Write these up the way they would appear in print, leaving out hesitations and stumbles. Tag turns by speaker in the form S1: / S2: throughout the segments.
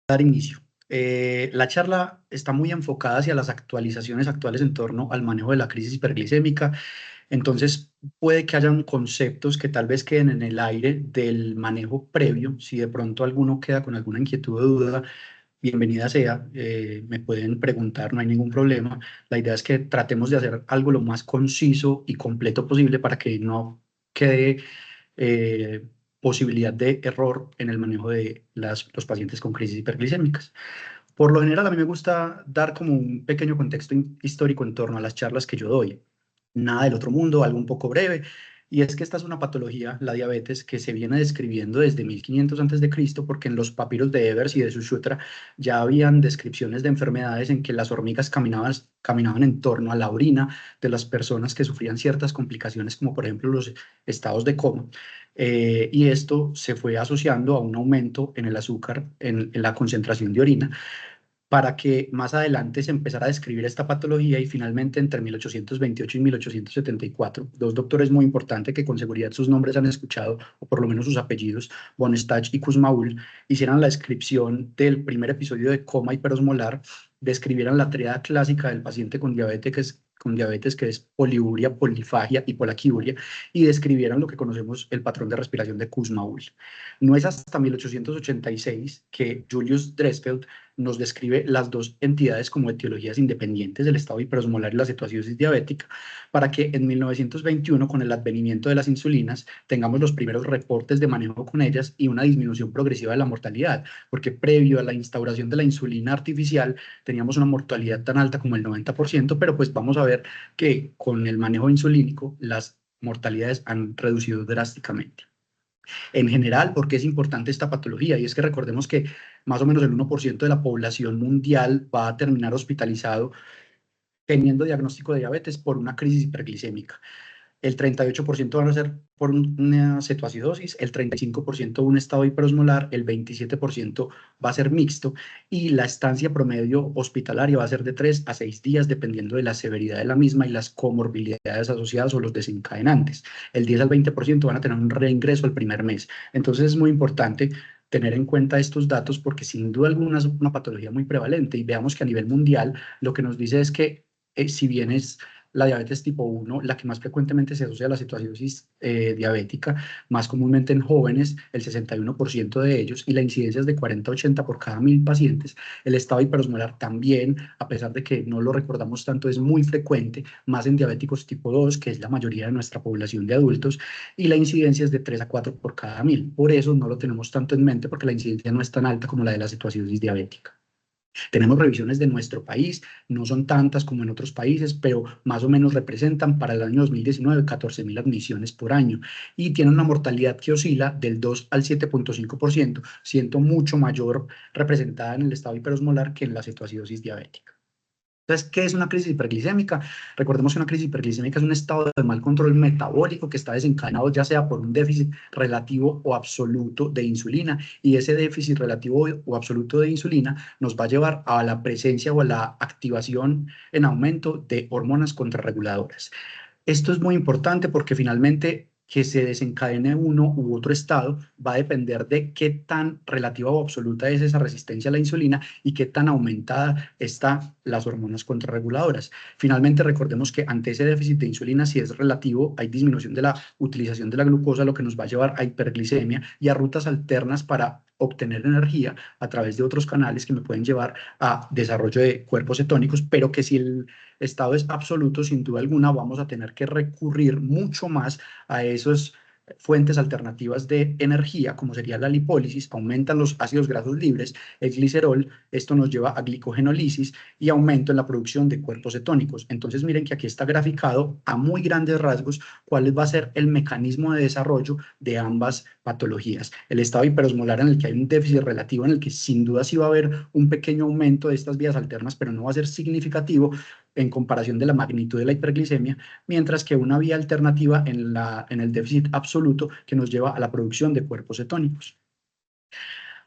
S1: Dar inicio. La charla está muy enfocada hacia las actualizaciones actuales en torno al manejo de la crisis hiperglicémica. Entonces, puede que hayan conceptos que tal vez queden en el aire del manejo previo. Si de pronto alguno queda con alguna inquietud o duda, bienvenida sea. Me pueden preguntar, no hay ningún problema. La idea es que tratemos de hacer algo lo más conciso y completo posible para que no quede eh, posibilidad de error en el manejo de los pacientes con crisis hiperglicémicas. Por lo general, a mí me gusta dar como un pequeño contexto histórico en torno a las charlas que yo doy. Nada del otro mundo, algo un poco breve. Y es que esta es una patología, la diabetes, que se viene describiendo desde 1500 a.C., porque en los papiros de Ebers y de Sushruta ya habían descripciones de enfermedades en que las hormigas caminaban en torno a la orina de las personas que sufrían ciertas complicaciones, como por ejemplo los estados de coma. Y esto se fue asociando a un aumento en el azúcar, en la concentración de orina, para que más adelante se empezara a describir esta patología y finalmente entre 1828 y 1874, dos doctores muy importantes que con seguridad sus nombres han escuchado, o por lo menos sus apellidos, von Stach y Kussmaul, hicieran la descripción del primer episodio de coma hiperosmolar, describieran la triada clásica del paciente con diabetes, que es poliuria, polifagia y polaquiuria, y describieran lo que conocemos el patrón de respiración de Kussmaul. No es hasta 1886 que Julius Dresfeld nos describe las dos entidades como etiologías independientes, el estado hiperosmolar y la cetoacidosis diabética, para que en 1921, con el advenimiento de las insulinas, tengamos los primeros reportes de manejo con ellas y una disminución progresiva de la mortalidad, porque previo a la instauración de la insulina artificial teníamos una mortalidad tan alta como el 90%, pero pues vamos a ver que con el manejo insulínico las mortalidades han reducido drásticamente. En general, ¿por qué es importante esta patología? Y es que recordemos que más o menos el 1% de la población mundial va a terminar hospitalizado teniendo diagnóstico de diabetes por una crisis hiperglicémica. El 38% van a ser por una cetoacidosis, el 35% un estado hiperosmolar, el 27% va a ser mixto y la estancia promedio hospitalaria va a ser de 3 a 6 días dependiendo de la severidad de la misma y las comorbilidades asociadas o los desencadenantes. El 10 al 20% van a tener un reingreso el primer mes. Entonces es muy importante tener en cuenta estos datos porque sin duda alguna es una patología muy prevalente y veamos que a nivel mundial lo que nos dice es que si bien es la diabetes tipo 1, la que más frecuentemente se asocia a la cetoacidosis diabética, más comúnmente en jóvenes, el 61% de ellos, y la incidencia es de 40-80 por cada 1000 pacientes. El estado hiperosmolar también, a pesar de que no lo recordamos tanto, es muy frecuente, más en diabéticos tipo 2, que es la mayoría de nuestra población de adultos, y la incidencia es de 3 a 4 por cada 1000. Por eso no lo tenemos tanto en mente, porque la incidencia no es tan alta como la de la cetoacidosis diabética. Tenemos revisiones de nuestro país, no son tantas como en otros países, pero más o menos representan para el año 2019 14.000 admisiones por año y tienen una mortalidad que oscila del 2 al 7,5%, siendo mucho mayor representada en el estado hiperosmolar que en la cetoacidosis diabética. Entonces, ¿qué es una crisis hiperglicémica? Recordemos que una crisis hiperglicémica es un estado de mal control metabólico que está desencadenado ya sea por un déficit relativo o absoluto de insulina, y ese déficit relativo o absoluto de insulina nos va a llevar a la presencia o a la activación en aumento de hormonas contrarreguladoras. Esto es muy importante porque finalmente que se desencadene uno u otro estado va a depender de qué tan relativa o absoluta es esa resistencia a la insulina y qué tan aumentada están las hormonas contrarreguladoras. Finalmente, recordemos que ante ese déficit de insulina, si es relativo, hay disminución de la utilización de la glucosa, lo que nos va a llevar a hiperglicemia y a rutas alternas para obtener energía a través de otros canales que me pueden llevar a desarrollo de cuerpos cetónicos, pero que si el estado es absoluto, sin duda alguna vamos a tener que recurrir mucho más a esas fuentes alternativas de energía, como sería la lipólisis, aumentan los ácidos grasos libres, el glicerol, esto nos lleva a glicogenólisis y aumento en la producción de cuerpos cetónicos. Entonces miren que aquí está graficado a muy grandes rasgos cuál va a ser el mecanismo de desarrollo de ambas patologías. El estado hiperosmolar, en el que hay un déficit relativo, en el que sin duda sí va a haber un pequeño aumento de estas vías alternas, pero no va a ser significativo en comparación de la magnitud de la hiperglicemia, mientras que una vía alternativa en el déficit absoluto que nos lleva a la producción de cuerpos cetónicos.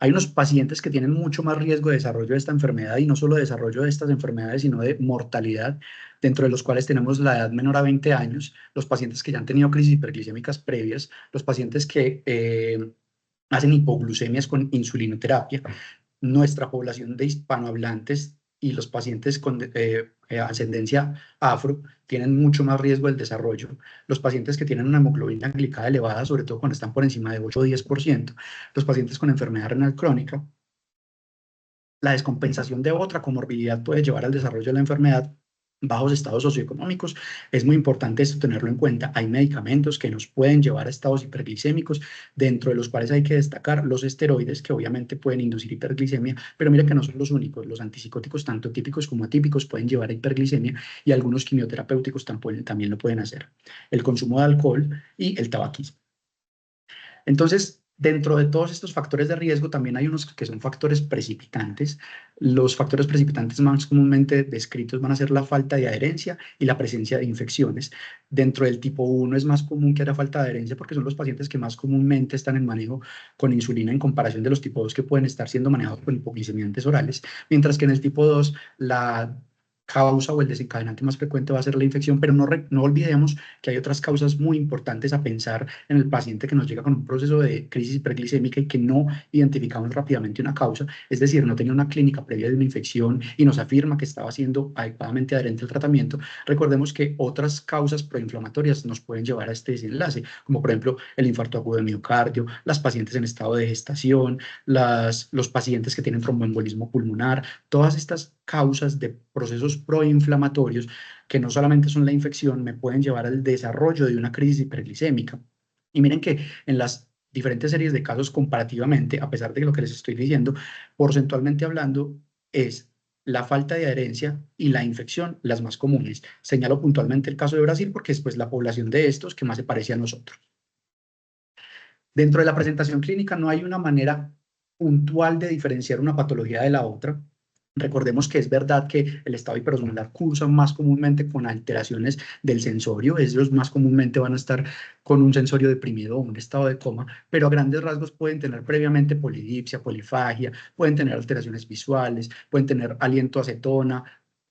S1: Hay unos pacientes que tienen mucho más riesgo de desarrollo de esta enfermedad y no solo de desarrollo de estas enfermedades, sino de mortalidad, dentro de los cuales tenemos la edad menor a 20 años, los pacientes que ya han tenido crisis hiperglicémicas previas, los pacientes que hacen hipoglucemias con insulinoterapia, nuestra población de hispanohablantes y los pacientes con ascendencia afro tienen mucho más riesgo del desarrollo. Los pacientes que tienen una hemoglobina glicada elevada, sobre todo cuando están por encima de 8 o 10%, los pacientes con enfermedad renal crónica, la descompensación de otra comorbilidad puede llevar al desarrollo de la enfermedad, bajos estados socioeconómicos. Es muy importante esto tenerlo en cuenta. Hay medicamentos que nos pueden llevar a estados hiperglicémicos, dentro de los cuales hay que destacar los esteroides, que obviamente pueden inducir hiperglicemia, pero mira que no son los únicos. Los antipsicóticos, tanto típicos como atípicos, pueden llevar a hiperglicemia, y algunos quimioterapéuticos también lo pueden hacer. El consumo de alcohol y el tabaquismo. Entonces, dentro de todos estos factores de riesgo, también hay unos que son factores precipitantes. Los factores precipitantes más comúnmente descritos van a ser la falta de adherencia y la presencia de infecciones. Dentro del tipo 1 es más común que haya falta de adherencia, porque son los pacientes que más comúnmente están en manejo con insulina, en comparación de los tipo 2 que pueden estar siendo manejados con hipoglicemiantes orales, mientras que en el tipo 2 la causa o el desencadenante más frecuente va a ser la infección, pero no olvidemos que hay otras causas muy importantes a pensar en el paciente que nos llega con un proceso de crisis hiperglicémica y que no identificamos rápidamente una causa, es decir, no tenía una clínica previa de una infección y nos afirma que estaba siendo adecuadamente adherente al tratamiento. Recordemos que otras causas proinflamatorias nos pueden llevar a este desenlace, como por ejemplo el infarto agudo de miocardio, las pacientes en estado de gestación, los pacientes que tienen tromboembolismo pulmonar. Todas estas causas de procesos proinflamatorios, que no solamente son la infección, me pueden llevar al desarrollo de una crisis hiperglicémica. Y miren que en las diferentes series de casos, comparativamente, a pesar de lo que les estoy diciendo, porcentualmente hablando, es la falta de adherencia y la infección las más comunes. Señalo puntualmente el caso de Brasil porque es pues la población de estos que más se parece a nosotros. Dentro de la presentación clínica no hay una manera puntual de diferenciar una patología de la otra. Recordemos que es verdad que el estado hiperosmolar cursa más comúnmente con alteraciones del sensorio. Ellos más comúnmente van a estar con un sensorio deprimido o un estado de coma, pero a grandes rasgos pueden tener previamente polidipsia, polifagia, pueden tener alteraciones visuales, pueden tener aliento a acetona,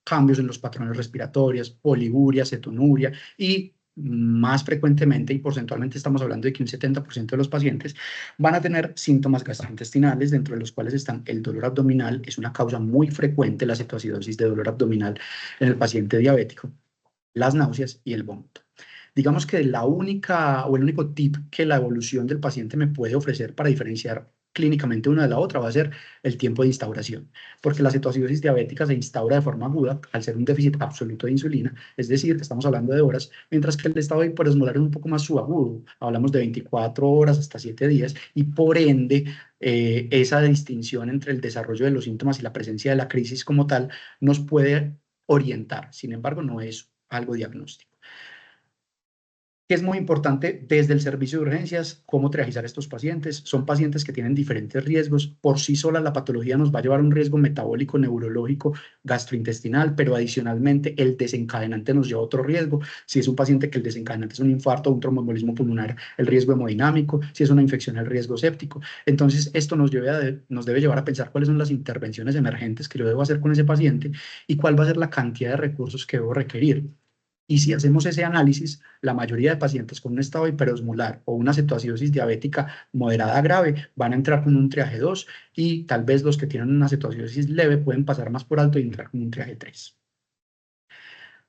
S1: cambios en los patrones respiratorios, poliuria, cetonuria, y más frecuentemente y porcentualmente estamos hablando de que un 70% de los pacientes van a tener síntomas gastrointestinales, dentro de los cuales están el dolor abdominal. Es una causa muy frecuente la cetoacidosis de dolor abdominal en el paciente diabético, las náuseas y el vómito. Digamos que la única o el único tip que la evolución del paciente me puede ofrecer para diferenciar clínicamente una de la otra va a ser el tiempo de instauración, porque la cetoacidosis diabética se instaura de forma aguda al ser un déficit absoluto de insulina, es decir, estamos hablando de horas, mientras que el estado hiperosmolar es un poco más subagudo, hablamos de 24 horas hasta 7 días, y por ende esa distinción entre el desarrollo de los síntomas y la presencia de la crisis como tal nos puede orientar. Sin embargo, no es algo diagnóstico. Que es muy importante desde el servicio de urgencias, cómo triagizar estos pacientes. Son pacientes que tienen diferentes riesgos. Por sí sola la patología nos va a llevar a un riesgo metabólico, neurológico, gastrointestinal, pero adicionalmente el desencadenante nos lleva a otro riesgo. Si es un paciente que el desencadenante es un infarto o un tromboembolismo pulmonar, el riesgo hemodinámico. Si es una infección, el riesgo séptico. Entonces, esto nos debe llevar a pensar cuáles son las intervenciones emergentes que yo debo hacer con ese paciente y cuál va a ser la cantidad de recursos que debo requerir. Y si hacemos ese análisis, la mayoría de pacientes con un estado hiperosmolar o una cetoacidosis diabética moderada grave van a entrar con un triaje 2, y tal vez los que tienen una cetoacidosis leve pueden pasar más por alto y entrar con un triaje 3.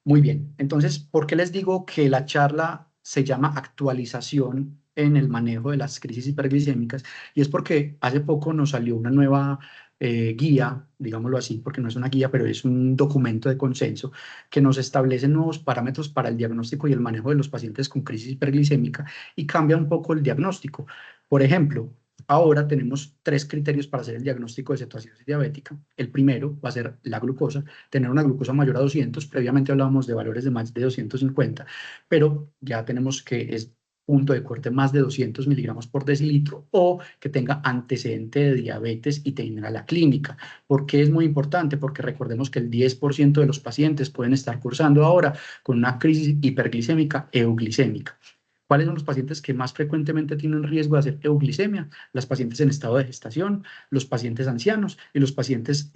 S1: Muy bien, entonces, ¿por qué les digo que la charla se llama actualización en el manejo de las crisis hiperglicémicas? Y es porque hace poco nos salió una nueva guía, digámoslo así, porque no es una guía, pero es un documento de consenso que nos establece nuevos parámetros para el diagnóstico y el manejo de los pacientes con crisis hiperglicémica, y cambia un poco el diagnóstico. Por ejemplo, ahora tenemos 3 criterios para hacer el diagnóstico de cetoacidosis diabética. El primero va a ser la glucosa, tener una glucosa mayor a 200. Previamente hablábamos de valores de más de 250, pero ya tenemos que es punto de corte más de 200 miligramos por decilitro, o que tenga antecedente de diabetes y tenga la clínica. ¿Por qué es muy importante? Porque recordemos que el 10% de los pacientes pueden estar cursando ahora con una crisis hiperglicémica euglicémica. ¿Cuáles son los pacientes que más frecuentemente tienen riesgo de hacer euglicemia? Las pacientes en estado de gestación, los pacientes ancianos y los pacientes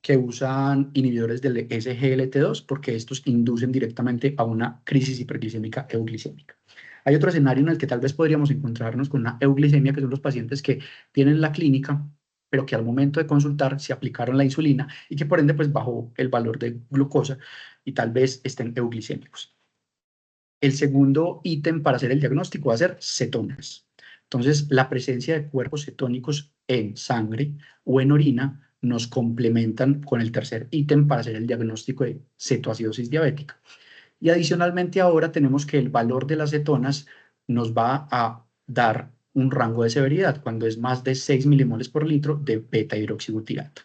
S1: que usan inhibidores del SGLT2, porque estos inducen directamente a una crisis hiperglicémica euglicémica. Hay otro escenario en el que tal vez podríamos encontrarnos con una euglicemia, que son los pacientes que tienen la clínica, pero que al momento de consultar se aplicaron la insulina y que por ende pues bajó el valor de glucosa y tal vez estén euglicémicos. El segundo ítem para hacer el diagnóstico va a ser cetonas. Entonces, la presencia de cuerpos cetónicos en sangre o en orina nos complementan con el tercer ítem para hacer el diagnóstico de cetoacidosis diabética. Y adicionalmente ahora tenemos que el valor de las cetonas nos va a dar un rango de severidad cuando es más de 6 milimoles por litro de beta-hidroxibutirato.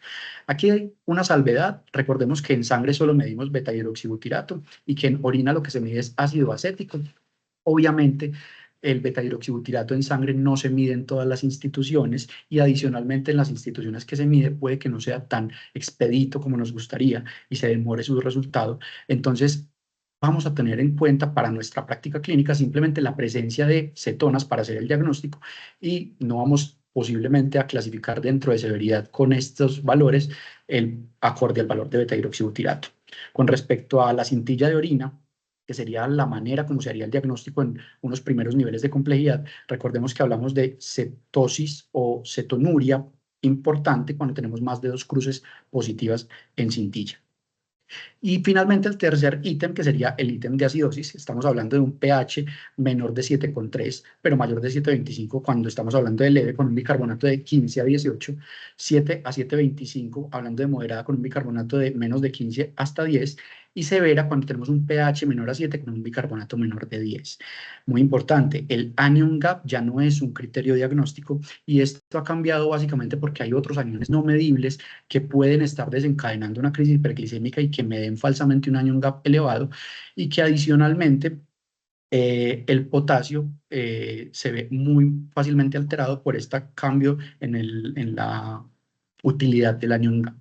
S1: Aquí hay una salvedad. Recordemos que en sangre solo medimos beta-hidroxibutirato y que en orina lo que se mide es ácido acético. Obviamente, el beta-hidroxibutirato en sangre no se mide en todas las instituciones y adicionalmente en las instituciones que se mide puede que no sea tan expedito como nos gustaría y se demore su resultado. Entonces, vamos a tener en cuenta para nuestra práctica clínica simplemente la presencia de cetonas para hacer el diagnóstico y no vamos posiblemente a clasificar dentro de severidad con estos valores el acorde al valor de beta-hidroxibutirato. Con respecto a la cintilla de orina, que sería la manera como se haría el diagnóstico en unos primeros niveles de complejidad, recordemos que hablamos de cetosis o cetonuria importante cuando tenemos más de 2 cruces positivas en cintilla. Y finalmente el tercer ítem, que sería el ítem de acidosis. Estamos hablando de un pH menor de 7,3, pero mayor de 7,25 cuando estamos hablando de leve con un bicarbonato de 15 a 18, 7 a 7,25 hablando de moderada con un bicarbonato de menos de 15 hasta 10, y severa cuando tenemos un pH menor a 7 con un bicarbonato menor de 10. Muy importante, el anion gap ya no es un criterio diagnóstico y esto ha cambiado básicamente porque hay otros aniones no medibles que pueden estar desencadenando una crisis hiperglicémica y que me den falsamente un anion gap elevado y que adicionalmente el potasio se ve muy fácilmente alterado por este cambio en la utilidad del anion gap.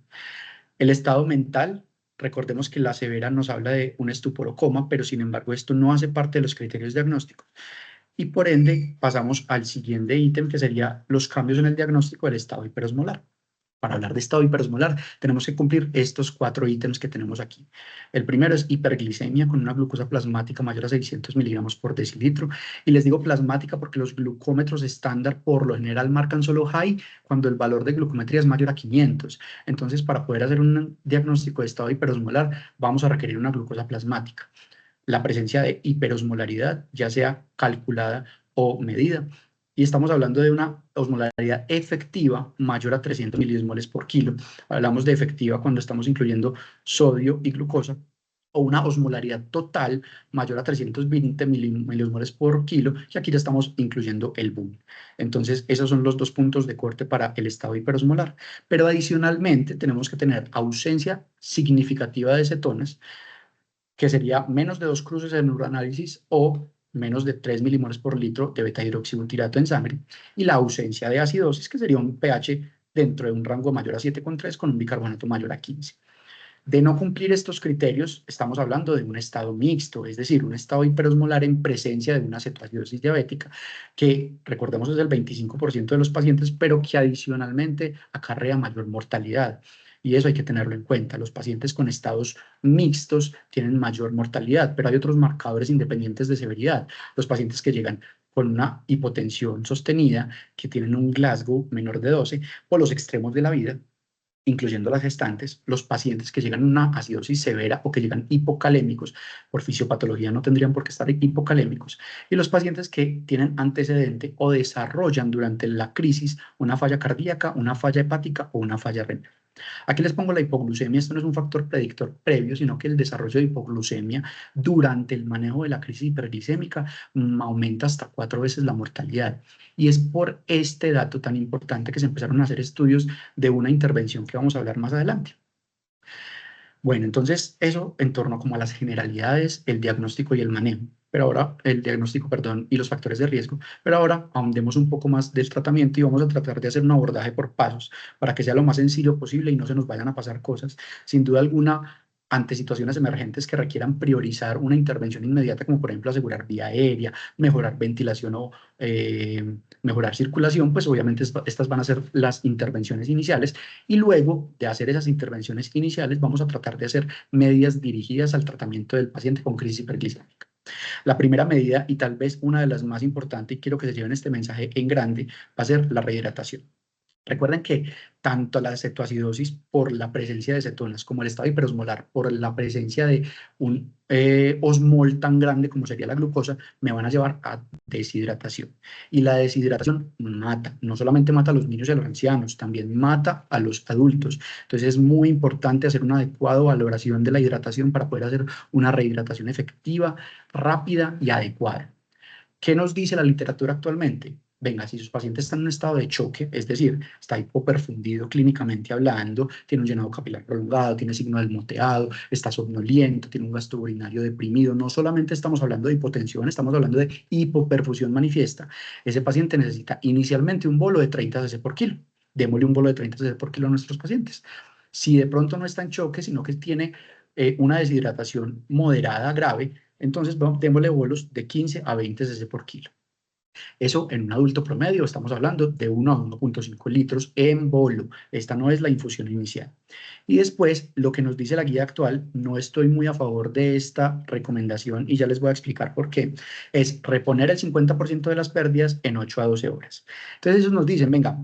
S1: El estado mental, recordemos que la severa nos habla de un estupor o coma, pero sin embargo esto no hace parte de los criterios diagnósticos. Y por ende pasamos al siguiente ítem que sería los cambios en el diagnóstico del estado hiperosmolar. Para hablar de estado hiperosmolar, tenemos que cumplir estos 4 ítems que tenemos aquí. El primero es hiperglicemia con una glucosa plasmática mayor a 600 miligramos por decilitro. Y les digo plasmática porque los glucómetros estándar por lo general marcan solo high cuando el valor de glucometría es mayor a 500. Entonces, para poder hacer un diagnóstico de estado hiperosmolar, vamos a requerir una glucosa plasmática. La presencia de hiperosmolaridad, ya sea calculada o medida, y estamos hablando de una osmolaridad efectiva mayor a 300 miliosmoles por kilo. Hablamos de efectiva cuando estamos incluyendo sodio y glucosa, o una osmolaridad total mayor a 320 miliosmoles por kilo, y aquí ya estamos incluyendo el boom. Entonces, esos son los 2 puntos de corte para el estado hiperosmolar. Pero adicionalmente tenemos que tener ausencia significativa de cetonas, que sería menos de 2 cruces en uranálisis o menos de 3 milimoles por litro de beta-hidroxibutirato en sangre, y la ausencia de acidosis, que sería un pH dentro de un rango mayor a 7,3 con un bicarbonato mayor a 15. De no cumplir estos criterios, estamos hablando de un estado mixto, es decir, un estado hiperosmolar en presencia de una cetoacidosis diabética, que recordemos es el 25% de los pacientes, pero que adicionalmente acarrea mayor mortalidad. Y eso hay que tenerlo en cuenta. Los pacientes con estados mixtos tienen mayor mortalidad, pero hay otros marcadores independientes de severidad. Los pacientes que llegan con una hipotensión sostenida, que tienen un Glasgow menor de 12, o los extremos de la vida, incluyendo las gestantes, los pacientes que llegan a una acidosis severa o que llegan hipocalémicos, por fisiopatología no tendrían por qué estar hipocalémicos, y los pacientes que tienen antecedente o desarrollan durante la crisis una falla cardíaca, una falla hepática o una falla renal. Aquí les pongo la hipoglucemia. Esto no es un factor predictor previo, sino que el desarrollo de hipoglucemia durante el manejo de la crisis hiperglicémica aumenta hasta 4 veces la mortalidad. Y es por este dato tan importante que se empezaron a hacer estudios de una intervención que vamos a hablar más adelante. Bueno, entonces eso en torno como a las generalidades, el diagnóstico y el manejo. Pero ahora, el diagnóstico, perdón, y los factores de riesgo. Pero ahora ahondemos un poco más del tratamiento y vamos a tratar de hacer un abordaje por pasos para que sea lo más sencillo posible y no se nos vayan a pasar cosas. Sin duda alguna, ante situaciones emergentes que requieran priorizar una intervención inmediata, como por ejemplo asegurar vía aérea, mejorar ventilación o mejorar circulación, pues obviamente estas van a ser las intervenciones iniciales, y luego de hacer esas intervenciones iniciales vamos a tratar de hacer medidas dirigidas al tratamiento del paciente con crisis hiperglicémica. La primera medida, y tal vez una de las más importantes, y quiero que se lleven este mensaje en grande, va a ser la rehidratación. Recuerden que tanto la cetoacidosis por la presencia de cetonas como el estado hiperosmolar por la presencia de un osmol tan grande como sería la glucosa me van a llevar a deshidratación. Y la deshidratación mata, no solamente mata a los niños y a los ancianos, también mata a los adultos. Entonces es muy importante hacer una adecuada valoración de la hidratación para poder hacer una rehidratación efectiva, rápida y adecuada. ¿Qué nos dice la literatura actualmente? Venga, si sus pacientes están en un estado de choque, es decir, está hipoperfundido clínicamente hablando, tiene un llenado capilar prolongado, tiene signo del moteado, está somnoliento, tiene un gasto urinario deprimido, no solamente estamos hablando de hipotensión, estamos hablando de hipoperfusión manifiesta. Ese paciente necesita inicialmente un bolo de 30 cc por kilo. Démosle un bolo de 30 cc por kilo a nuestros pacientes. Si de pronto no está en choque, sino que tiene una deshidratación moderada grave, entonces démosle bolos de 15 a 20 cc por kilo. Eso en un adulto promedio estamos hablando de 1 a 1.5 litros en bolo. Esta no es la infusión inicial. Y después, lo que nos dice la guía actual, no estoy muy a favor de esta recomendación y ya les voy a explicar por qué, es reponer el 50% de las pérdidas en 8 a 12 horas. Entonces ellos nos dicen, venga,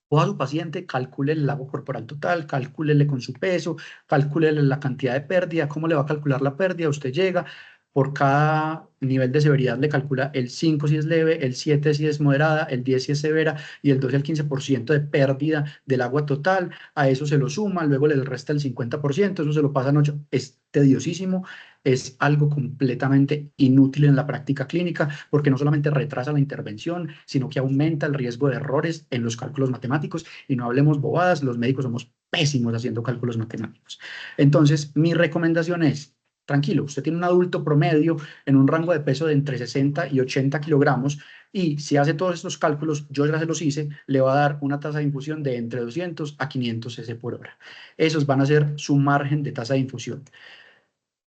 S1: o a su paciente, calcule el agua corporal total, calcúlele con su peso, calcúlele la cantidad de pérdida, cómo le va a calcular la pérdida, usted llega, por cada nivel de severidad le calcula el 5 si es leve, el 7 si es moderada, el 10 si es severa y el 12 al 15% de pérdida del agua total. A eso se lo suma, luego le resta el 50%, eso se lo pasan 8. Es tediosísimo, es algo completamente inútil en la práctica clínica porque no solamente retrasa la intervención, sino que aumenta el riesgo de errores en los cálculos matemáticos. Y no hablemos bobadas, los médicos somos pésimos haciendo cálculos matemáticos. Entonces, mi recomendación es, tranquilo, usted tiene un adulto promedio en un rango de peso de entre 60 y 80 kilogramos y si hace todos estos cálculos, yo ya se los hice, le va a dar una tasa de infusión de entre 200 a 500 cc por hora. Esos van a ser su margen de tasa de infusión.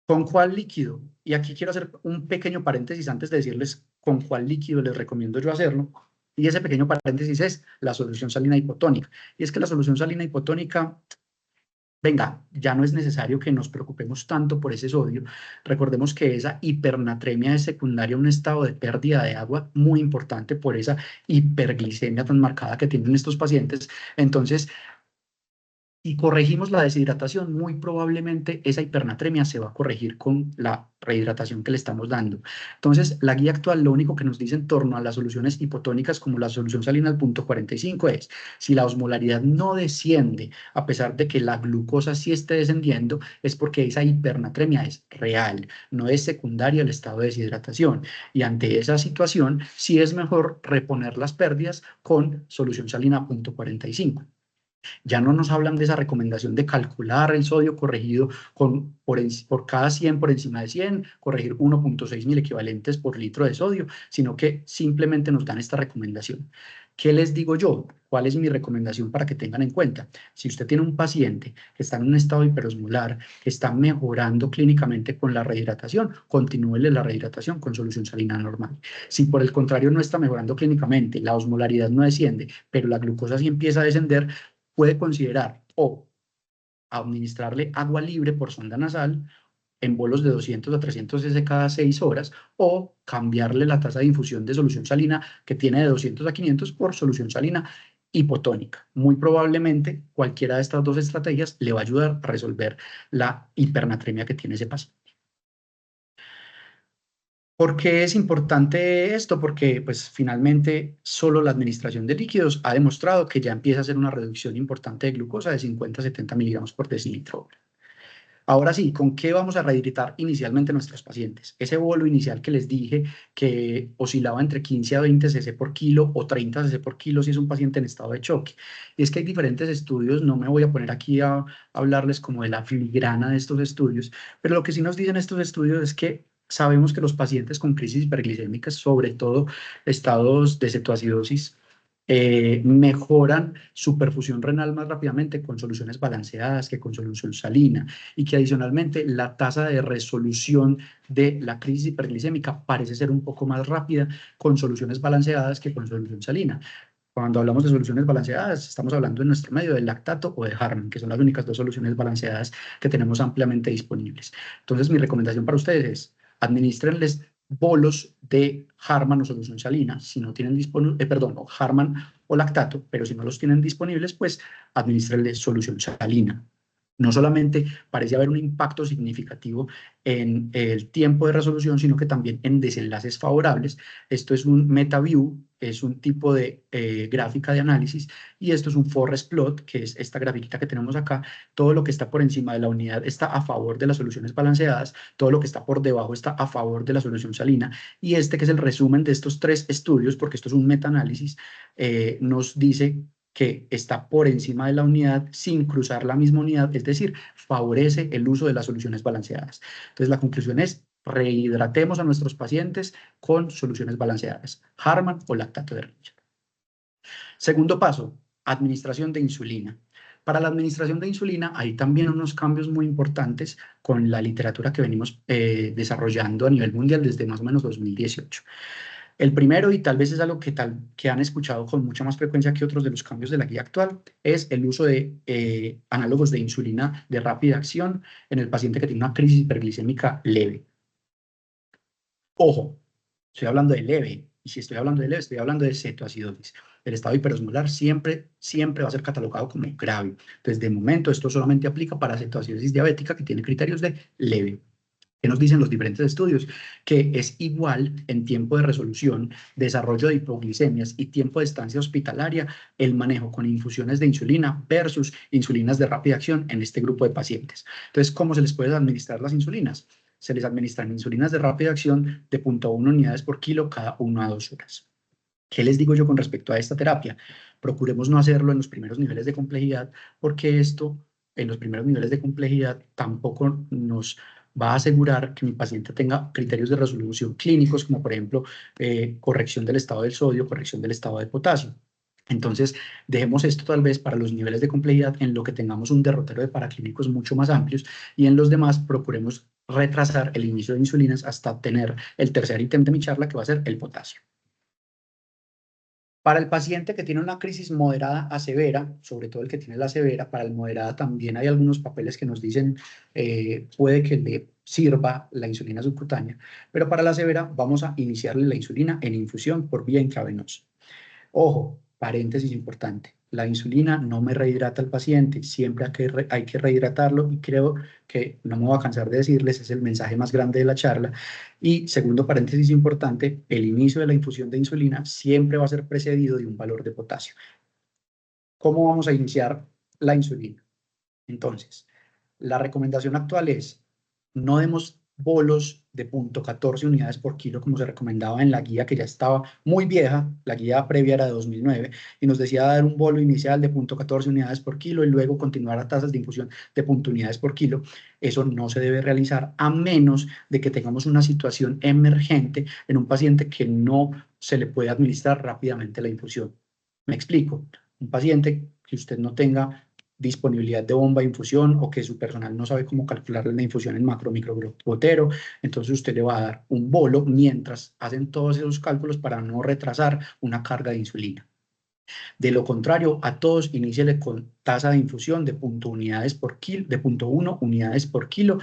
S1: ¿Con cuál líquido? Y aquí quiero hacer un pequeño paréntesis antes de decirles con cuál líquido les recomiendo yo hacerlo. Y ese pequeño paréntesis es la solución salina hipotónica. Y es que la solución salina hipotónica, venga, ya no es necesario que nos preocupemos tanto por ese sodio. Recordemos que esa hipernatremia es secundaria a un estado de pérdida de agua muy importante por esa hiperglicemia tan marcada que tienen estos pacientes. Entonces, si corregimos la deshidratación, muy probablemente esa hipernatremia se va a corregir con la rehidratación que le estamos dando. Entonces, la guía actual lo único que nos dice en torno a las soluciones hipotónicas como la solución salina al punto 45 es, si la osmolaridad no desciende, a pesar de que la glucosa sí esté descendiendo, es porque esa hipernatremia es real, no es secundaria al estado de deshidratación. Y ante esa situación, sí es mejor reponer las pérdidas con solución salina a punto 45. Ya no nos hablan de esa recomendación de calcular el sodio corregido por cada 100 por encima de 100, corregir 1.6 mil equivalentes por litro de sodio, sino que simplemente nos dan esta recomendación. ¿Qué les digo yo? ¿Cuál es mi recomendación para que tengan en cuenta? Si usted tiene un paciente que está en un estado hiperosmolar, que está mejorando clínicamente con la rehidratación, continúele la rehidratación con solución salina normal. Si por el contrario no está mejorando clínicamente, la osmolaridad no desciende, pero la glucosa sí empieza a descender, puede considerar o administrarle agua libre por sonda nasal en bolos de 200 a 300 cc cada 6 horas o cambiarle la tasa de infusión de solución salina que tiene de 200 a 500 por solución salina hipotónica. Muy probablemente cualquiera de estas dos estrategias le va a ayudar a resolver la hipernatremia que tiene ese paciente. ¿Por qué es importante esto? Porque pues finalmente solo la administración de líquidos ha demostrado que ya empieza a hacer una reducción importante de glucosa de 50 a 70 miligramos por decilitro. Ahora sí, ¿con qué vamos a rehidratar inicialmente a nuestros pacientes? Ese bolo inicial que les dije que oscilaba entre 15 a 20 cc por kilo o 30 cc por kilo si es un paciente en estado de choque. Y es que hay diferentes estudios, no me voy a poner aquí a hablarles como de la filigrana de estos estudios, pero lo que sí nos dicen estos estudios es que sabemos que los pacientes con crisis hiperglicémicas, sobre todo estados de cetoacidosis, mejoran su perfusión renal más rápidamente con soluciones balanceadas que con solución salina y que adicionalmente la tasa de resolución de la crisis hiperglicémica parece ser un poco más rápida con soluciones balanceadas que con solución salina. Cuando hablamos de soluciones balanceadas, estamos hablando en nuestro medio del lactato o de Harman, que son las únicas dos soluciones balanceadas que tenemos ampliamente disponibles. Entonces, mi recomendación para ustedes es administrenles bolos de Harman o solución salina, si no tienen disponible, perdón, Harman o lactato, pero si no los tienen disponibles, pues administrenle solución salina. No solamente parece haber un impacto significativo en el tiempo de resolución, sino que también en desenlaces favorables. Esto es un MetaView, es un tipo de gráfica de análisis, y esto es un forest plot, que es esta grafiquita que tenemos acá. Todo lo que está por encima de la unidad está a favor de las soluciones balanceadas, todo lo que está por debajo está a favor de la solución salina, y este, que es el resumen de estos 3 estudios, porque esto es un metaanálisis, nos dice que está por encima de la unidad sin cruzar la misma unidad, es decir, favorece el uso de las soluciones balanceadas. Entonces, la conclusión es: rehidratemos a nuestros pacientes con soluciones balanceadas, Harman o lactato de Ringer. Segundo paso, administración de insulina. Para la administración de insulina hay también unos cambios muy importantes con la literatura que venimos desarrollando a nivel mundial desde más o menos 2018. El primero, y tal vez es algo que han escuchado con mucha más frecuencia que otros de los cambios de la guía actual, es el uso de análogos de insulina de rápida acción en el paciente que tiene una crisis hiperglicémica leve. Ojo, estoy hablando de leve, y si estoy hablando de leve, estoy hablando de cetoacidosis. El estado hiperosmolar siempre va a ser catalogado como grave. Entonces, de momento, esto solamente aplica para cetoacidosis diabética, que tiene criterios de leve. ¿Qué nos dicen los diferentes estudios? Que es igual en tiempo de resolución, desarrollo de hipoglicemias y tiempo de estancia hospitalaria el manejo con infusiones de insulina versus insulinas de rápida acción en este grupo de pacientes. Entonces, ¿cómo se les puede administrar las insulinas? Se les administran insulinas de rápida acción de 0.1 unidades por kilo cada 1 a 2 horas. ¿Qué les digo yo con respecto a esta terapia? Procuremos no hacerlo en los primeros niveles de complejidad, porque esto, en los primeros niveles de complejidad, tampoco nos va a asegurar que mi paciente tenga criterios de resolución clínicos, como por ejemplo corrección del estado del sodio, corrección del estado de potasio. Entonces, dejemos esto tal vez para los niveles de complejidad en lo que tengamos un derrotero de paraclínicos mucho más amplios, y en los demás procuremos retrasar el inicio de insulinas hasta obtener el tercer ítem de mi charla, que va a ser el potasio. Para el paciente que tiene una crisis moderada a severa, sobre todo el que tiene la severa, para el moderada también hay algunos papeles que nos dicen puede que le sirva la insulina subcutánea, pero para la severa vamos a iniciarle la insulina en infusión por vía intravenosa. Ojo, paréntesis importante: la insulina no me rehidrata al paciente, siempre hay que rehidratarlo, y creo que no me voy a cansar de decirles, es el mensaje más grande de la charla. Y segundo paréntesis importante: el inicio de la infusión de insulina siempre va a ser precedido de un valor de potasio. ¿Cómo vamos a iniciar la insulina? Entonces, la recomendación actual es: no demos bolos de 0.14 unidades por kilo como se recomendaba en la guía, que ya estaba muy vieja. La guía previa era de 2009 y nos decía dar un bolo inicial de 0.14 unidades por kilo y luego continuar a tasas de infusión de 0.1 unidades por kilo. Eso no se debe realizar a menos de que tengamos una situación emergente en un paciente que no se le puede administrar rápidamente la infusión. Me explico: un paciente que usted no tenga disponibilidad de bomba de infusión, o que su personal no sabe cómo calcular la infusión en macro microgotero, entonces usted le va a dar un bolo mientras hacen todos esos cálculos para no retrasar una carga de insulina. De lo contrario, a todos iníciele con tasa de infusión de 0.1 unidades por kilo, de 0.1 unidades por kilo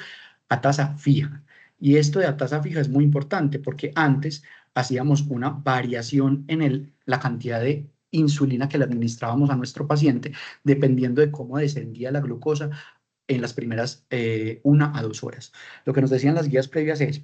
S1: a tasa fija. Y esto de a tasa fija es muy importante, porque antes hacíamos una variación en la cantidad de insulina que le administrábamos a nuestro paciente, dependiendo de cómo descendía la glucosa en las primeras 1 a 2 horas. Lo que nos decían las guías previas es: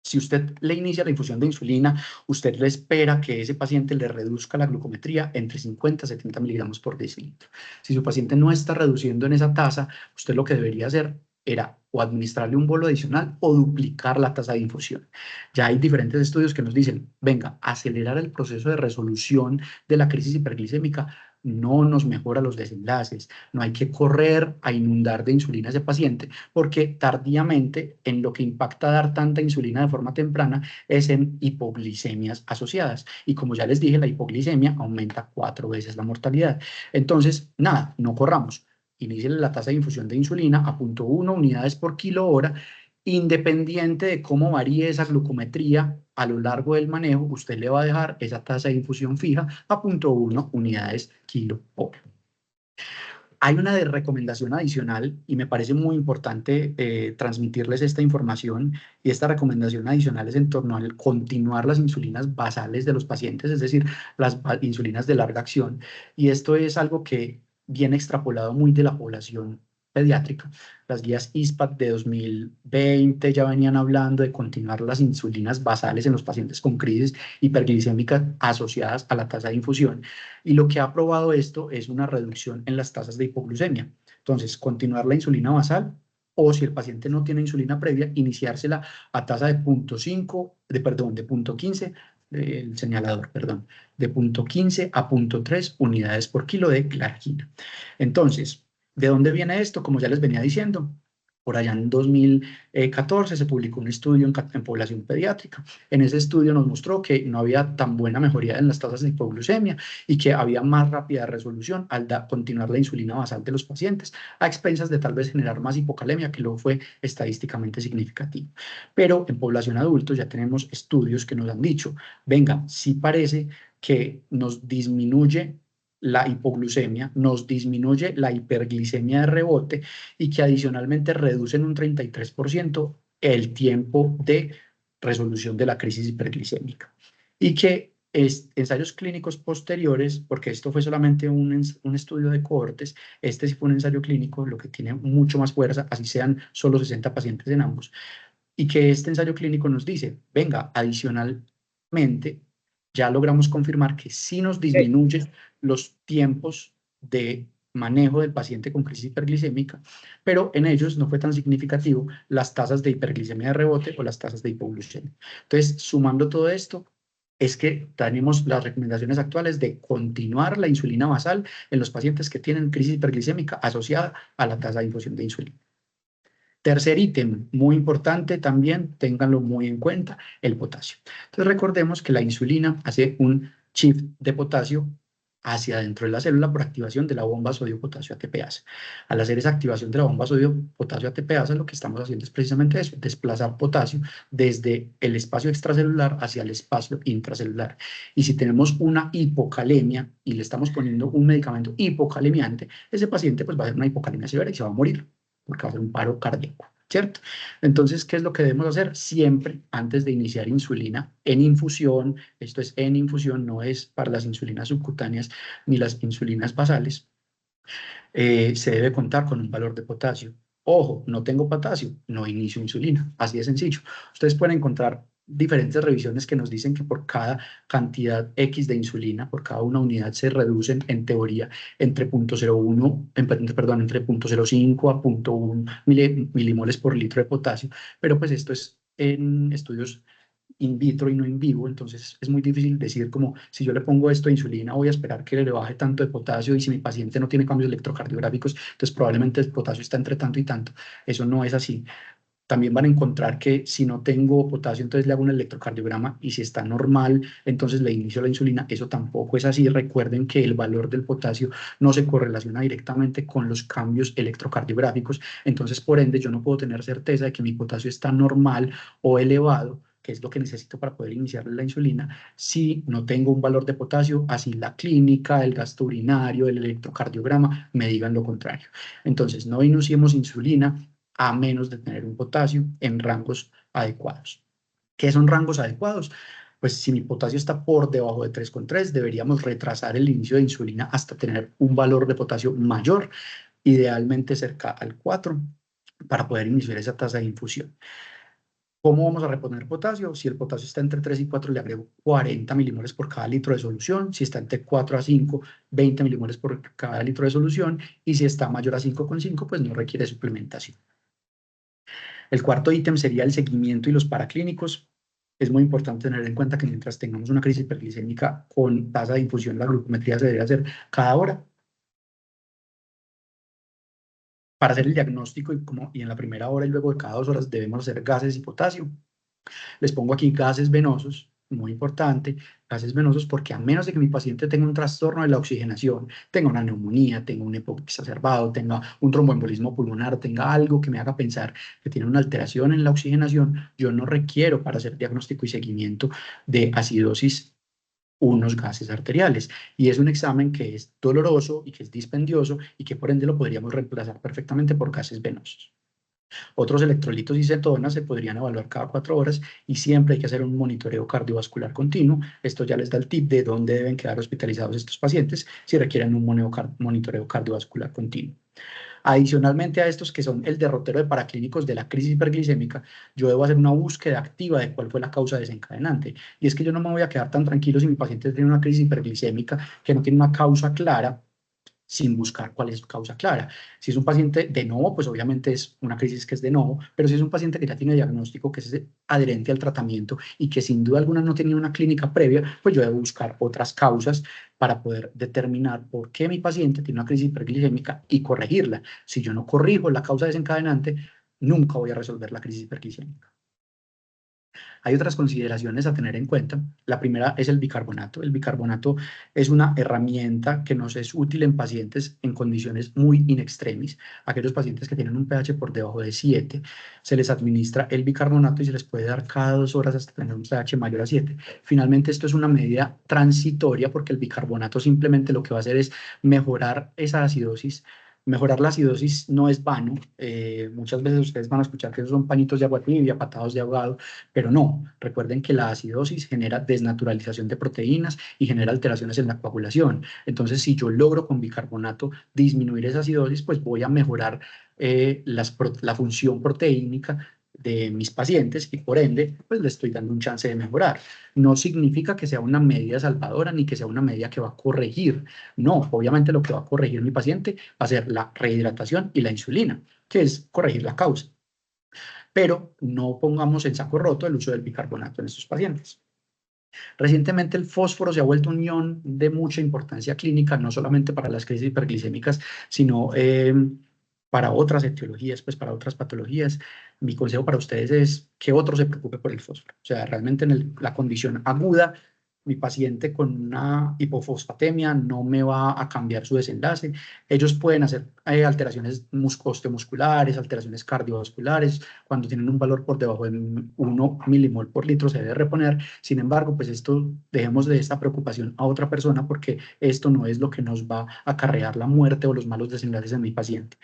S1: si usted le inicia la infusión de insulina, usted le espera que ese paciente le reduzca la glucometría entre 50 a 70 miligramos por decilitro. Si su paciente no está reduciendo en esa tasa, usted lo que debería hacer era o administrarle un bolo adicional o duplicar la tasa de infusión. Ya hay diferentes estudios que nos dicen: venga, acelerar el proceso de resolución de la crisis hiperglicémica no nos mejora los desenlaces. No hay que correr a inundar de insulina a ese paciente, porque tardíamente en lo que impacta dar tanta insulina de forma temprana es en hipoglicemias asociadas. Y como ya les dije, la hipoglicemia aumenta 4 veces la mortalidad. Entonces, nada, no corramos. Inicien la tasa de infusión de insulina a 0.1 unidades por kilo hora. Independiente de cómo varíe esa glucometría a lo largo del manejo, usted le va a dejar esa tasa de infusión fija a 0.1 unidades kilo hora. Hay una recomendación adicional y me parece muy importante transmitirles esta información, y esta recomendación adicional es en torno al continuar las insulinas basales de los pacientes, es decir, las insulinas de larga acción, y esto es algo que viene extrapolado muy de la población pediátrica. Las guías ISPAT de 2020 ya venían hablando de continuar las insulinas basales en los pacientes con crisis hiperglicémicas asociadas a la tasa de infusión, y lo que ha probado esto es una reducción en las tasas de hipoglucemia. Entonces, continuar la insulina basal, o si el paciente no tiene insulina previa, iniciársela a tasa de 0.5, perdón, de 0.15, el señalador, perdón, de 0.15 a 0.3 unidades por kilo de glargina. Entonces, ¿de dónde viene esto? Como ya les venía diciendo, por allá en 2014 se publicó un estudio en población pediátrica. En ese estudio nos mostró que no había tan buena mejoría en las tasas de hipoglucemia y que había más rápida resolución al continuar la insulina basal de los pacientes, a expensas de tal vez generar más hipocalemia, que luego fue estadísticamente significativo. Pero en población adulta ya tenemos estudios que nos han dicho, venga, sí parece que nos disminuye la hipoglucemia, nos disminuye la hiperglicemia de rebote, y que adicionalmente reducen un 33% el tiempo de resolución de la crisis hiperglicémica. Y que ensayos clínicos posteriores, porque esto fue solamente un estudio de cohortes, este sí fue un ensayo clínico, lo que tiene mucho más fuerza, así sean solo 60 pacientes en ambos, y que este ensayo clínico nos dice, venga, adicionalmente, ya logramos confirmar que sí nos disminuye los tiempos de manejo del paciente con crisis hiperglicémica, pero en ellos no fue tan significativo las tasas de hiperglicemia de rebote o las tasas de hipoglucemia. Entonces, sumando todo esto, es que tenemos las recomendaciones actuales de continuar la insulina basal en los pacientes que tienen crisis hiperglicémica asociada a la tasa de infusión de insulina. Tercer ítem, muy importante también, ténganlo muy en cuenta, el potasio. Entonces recordemos que la insulina hace un shift de potasio hacia adentro de la célula por activación de la bomba sodio-potasio ATPasa. Al hacer esa activación de la bomba sodio-potasio ATPasa, lo que estamos haciendo es precisamente eso, desplazar potasio desde el espacio extracelular hacia el espacio intracelular. Y si tenemos una hipocalemia y le estamos poniendo un medicamento hipocalemiante, ese paciente pues va a hacer una hipocalemia severa y se va a morir, porque va a ser un paro cardíaco, ¿cierto? Entonces, ¿qué es lo que debemos hacer? Siempre antes de iniciar insulina en infusión, esto es en infusión, no es para las insulinas subcutáneas ni las insulinas basales, se debe contar con un valor de potasio. Ojo, no tengo potasio, no inicio insulina, así de sencillo. Ustedes pueden encontrar diferentes revisiones que nos dicen que por cada cantidad X de insulina, por cada una unidad se reducen en teoría entre 0.01, perdón, entre 0.05 a 0.1 milimoles por litro de potasio, pero pues esto es en estudios in vitro y no in vivo, entonces es muy difícil decir como si yo le pongo esto de insulina voy a esperar que le baje tanto de potasio, y si mi paciente no tiene cambios electrocardiográficos, entonces probablemente el potasio está entre tanto y tanto. Eso no es así. También van a encontrar que si no tengo potasio, entonces le hago un electrocardiograma, y si está normal, entonces le inicio la insulina. Eso tampoco es así. Recuerden que el valor del potasio no se correlaciona directamente con los cambios electrocardiográficos, entonces por ende yo no puedo tener certeza de que mi potasio está normal o elevado, que es lo que necesito para poder iniciar la insulina, si no tengo un valor de potasio, así la clínica, el gasto urinario, el electrocardiograma me digan lo contrario. Entonces, no iniciemos insulina a menos de tener un potasio en rangos adecuados. ¿Qué son rangos adecuados? Pues si mi potasio está por debajo de 3,3, deberíamos retrasar el inicio de insulina hasta tener un valor de potasio mayor, idealmente cerca al 4, para poder iniciar esa tasa de infusión. ¿Cómo vamos a reponer potasio? Si el potasio está entre 3 y 4, le agrego 40 milimoles por cada litro de solución. Si está entre 4 a 5, 20 milimoles por cada litro de solución. Y si está mayor a 5,5, pues no requiere suplementación. El cuarto ítem sería el seguimiento y los paraclínicos. Es muy importante tener en cuenta que mientras tengamos una crisis hiperglicémica con tasa de infusión, la glucometría se debe hacer cada hora para hacer el diagnóstico, y en la primera hora y luego de cada 2 horas debemos hacer gases y potasio. Les pongo aquí gases venosos, muy importante, gases venosos, porque a menos de que mi paciente tenga un trastorno de la oxigenación, tenga una neumonía, tenga un EPOC exacerbado, tenga un tromboembolismo pulmonar, tenga algo que me haga pensar que tiene una alteración en la oxigenación, yo no requiero para hacer diagnóstico y seguimiento de acidosis unos gases arteriales. Y es un examen que es doloroso y que es dispendioso y que por ende lo podríamos reemplazar perfectamente por gases venosos. Otros electrolitos y cetonas se podrían evaluar cada 4 horas y siempre hay que hacer un monitoreo cardiovascular continuo. Esto ya les da el tip de dónde deben quedar hospitalizados estos pacientes si requieren un monitoreo cardiovascular continuo. Adicionalmente a estos que son el derrotero de paraclínicos de la crisis hiperglicémica, yo debo hacer una búsqueda activa de cuál fue la causa desencadenante. Y es que yo no me voy a quedar tan tranquilo si mi paciente tiene una crisis hiperglicémica que no tiene una causa clara sin buscar cuál es su causa clara. Si es un paciente de novo, pues obviamente es una crisis que es de novo, pero si es un paciente que ya tiene diagnóstico, que es adherente al tratamiento y que sin duda alguna no tenía una clínica previa, pues yo debo buscar otras causas para poder determinar por qué mi paciente tiene una crisis hiperglicémica y corregirla. Si yo no corrijo la causa desencadenante, nunca voy a resolver la crisis hiperglicémica. Hay otras consideraciones a tener en cuenta. La primera es el bicarbonato. El bicarbonato es una herramienta que nos es útil en pacientes en condiciones muy in extremis. Aquellos pacientes que tienen un pH por debajo de 7, se les administra el bicarbonato y se les puede dar cada 2 horas hasta tener un pH mayor a 7. Finalmente, esto es una medida transitoria porque el bicarbonato simplemente lo que va a hacer es mejorar esa acidosis. Mejorar la acidosis no es vano. Muchas veces ustedes van a escuchar que esos son pañitos de agua tibia, patados de ahogado, pero no. Recuerden que la acidosis genera desnaturalización de proteínas y genera alteraciones en la coagulación. Entonces, si yo logro con bicarbonato disminuir esa acidosis, pues voy a mejorar la función proteínica de mis pacientes y por ende, pues le estoy dando un chance de mejorar. No significa que sea una medida salvadora ni que sea una medida que va a corregir. No, obviamente lo que va a corregir mi paciente va a ser la rehidratación y la insulina, que es corregir la causa. Pero no pongamos en saco roto el uso del bicarbonato en estos pacientes. Recientemente el fósforo se ha vuelto un ion de mucha importancia clínica, no solamente para las crisis hiperglicémicas, sino para otras etiologías, pues para otras patologías. Mi consejo para ustedes es que otro se preocupe por el fósforo. O sea, realmente en la condición aguda, mi paciente con una hipofosfatemia no me va a cambiar su desenlace. Ellos pueden hacer alteraciones osteomusculares, alteraciones cardiovasculares. Cuando tienen un valor por debajo de 1 milimol por litro se debe reponer. Sin embargo, pues esto, dejemos de esta preocupación a otra persona porque esto no es lo que nos va a acarrear la muerte o los malos desenlaces en mi paciente.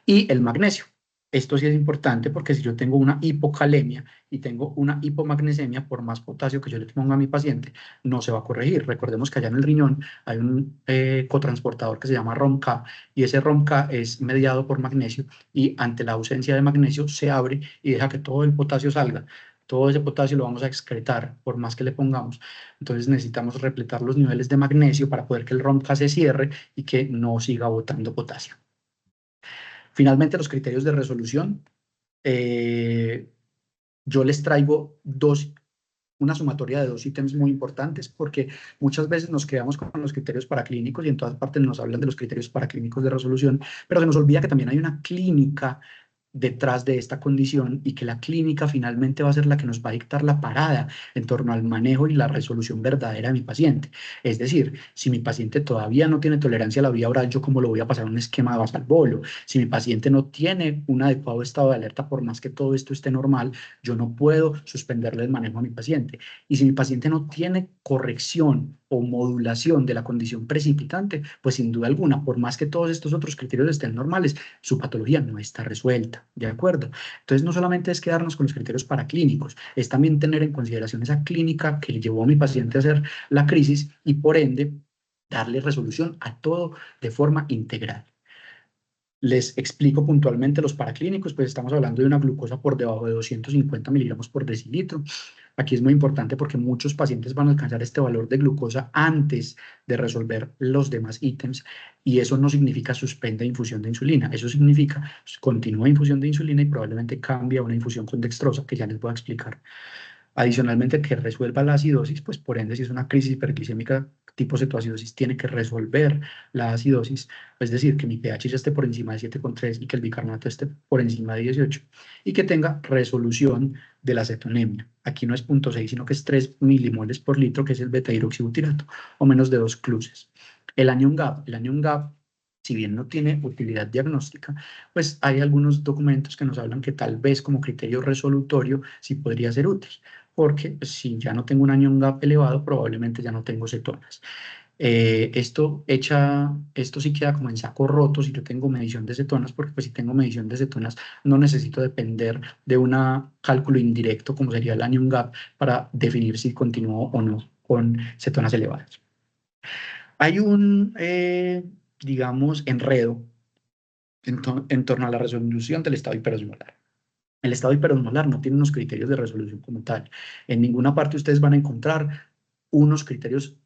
S1: Y el magnesio. Esto sí es importante porque si yo tengo una hipocalemia y tengo una hipomagnesemia, por más potasio que yo le ponga a mi paciente, no se va a corregir. Recordemos que allá en el riñón hay un cotransportador que se llama ROMK y ese ROMK es mediado por magnesio y ante la ausencia de magnesio se abre y deja que todo el potasio salga. Todo ese potasio lo vamos a excretar por más que le pongamos. Entonces necesitamos repletar los niveles de magnesio para poder que el ROMK se cierre y que no siga botando potasio. Finalmente, los criterios de resolución. Eh, yo les traigo una sumatoria de 2 ítems muy importantes porque muchas veces nos quedamos con los criterios paraclínicos y en todas partes nos hablan de los criterios paraclínicos de resolución, pero se nos olvida que también hay una clínica detrás de esta condición y que la clínica finalmente va a ser la que nos va a dictar la parada en torno al manejo y la resolución verdadera de mi paciente. Es decir, si mi paciente todavía no tiene tolerancia a la vía oral, ¿yo cómo lo voy a pasar un esquema de Vasalbolo? Si mi paciente no tiene un adecuado estado de alerta, por más que todo esto esté normal, yo no puedo suspenderle el manejo a mi paciente. Y si mi paciente no tiene corrección o modulación de la condición precipitante, pues sin duda alguna, por más que todos estos otros criterios estén normales, su patología no está resuelta, ¿de acuerdo? Entonces, no solamente es quedarnos con los criterios paraclínicos, es también tener en consideración esa clínica que le llevó a mi paciente a hacer la crisis y, por ende, darle resolución a todo de forma integral. Les explico puntualmente los paraclínicos, pues estamos hablando de una glucosa por debajo de 250 miligramos por decilitro. Aquí es muy importante porque muchos pacientes van a alcanzar este valor de glucosa antes de resolver los demás ítems y eso no significa suspenda infusión de insulina, eso significa continúa infusión de insulina y probablemente cambia a una infusión con dextrosa que ya les voy a explicar. Adicionalmente, que resuelva la acidosis, pues por ende, si es una crisis hiperglicémica tipo cetoacidosis, tiene que resolver la acidosis, es decir, que mi pH ya esté por encima de 7,3 y que el bicarbonato esté por encima de 18 y que tenga resolución de la cetonemia. Aquí no es 0,6, sino que es 3 milimoles por litro, que es el beta-hidroxibutirato, o menos de 2 cluses. El anion GAP, si bien no tiene utilidad diagnóstica, pues hay algunos documentos que nos hablan que tal vez como criterio resolutorio sí podría ser útil. porque si ya no tengo un anion gap elevado, probablemente ya no tengo cetonas. Esto sí queda como en saco roto si yo tengo medición de cetonas, porque pues si tengo medición de cetonas no necesito depender de un cálculo indirecto como sería el anion gap para definir si continúo o no con cetonas elevadas. Hay un, digamos, enredo en torno a la resolución del estado hiperosmolar. El estado hiperosmolar no tiene unos criterios de resolución como tal. En ninguna parte ustedes van a encontrar unos criterios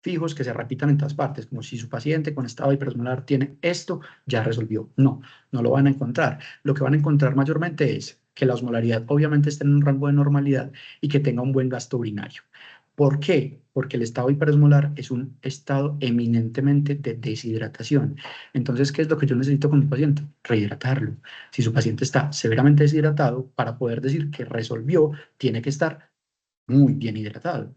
S1: fijos que se repitan en todas partes, como si su paciente con estado hiperosmolar tiene esto, ya resolvió. No, no lo van a encontrar. Lo que van a encontrar mayormente es que la osmolaridad obviamente esté en un rango de normalidad y que tenga un buen gasto urinario. ¿Por qué? Porque el estado hiperosmolar es un estado eminentemente de deshidratación. Entonces, ¿qué es lo que yo necesito con mi paciente? Rehidratarlo. Si su paciente está severamente deshidratado, para poder decir que resolvió, tiene que estar muy bien hidratado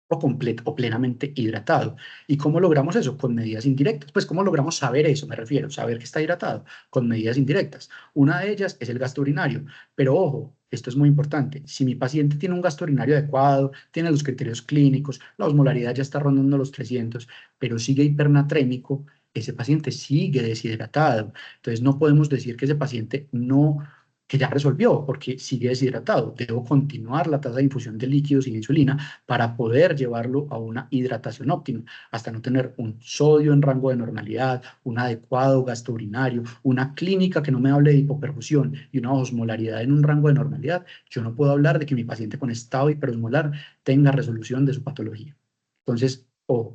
S1: o completo o plenamente hidratado. ¿Y cómo logramos eso? Con medidas indirectas. Pues, ¿cómo logramos saber eso? Me refiero, saber que está hidratado con medidas indirectas. Una de ellas es el gasto urinario. Pero ojo, esto es muy importante. Si mi paciente tiene un gasto urinario adecuado, tiene los criterios clínicos, la osmolaridad ya está rondando los 300, pero sigue hipernatrémico, ese paciente sigue deshidratado. Entonces, no podemos decir que ese paciente no que ya resolvió, porque sigue deshidratado. Debo continuar la tasa de infusión de líquidos y de insulina para poder llevarlo a una hidratación óptima, hasta no tener un sodio en rango de normalidad, un adecuado gasto urinario, una clínica que no me hable de hipoperfusión y una osmolaridad en un rango de normalidad. Yo no puedo hablar de que mi paciente con estado hiperosmolar tenga resolución de su patología. Entonces,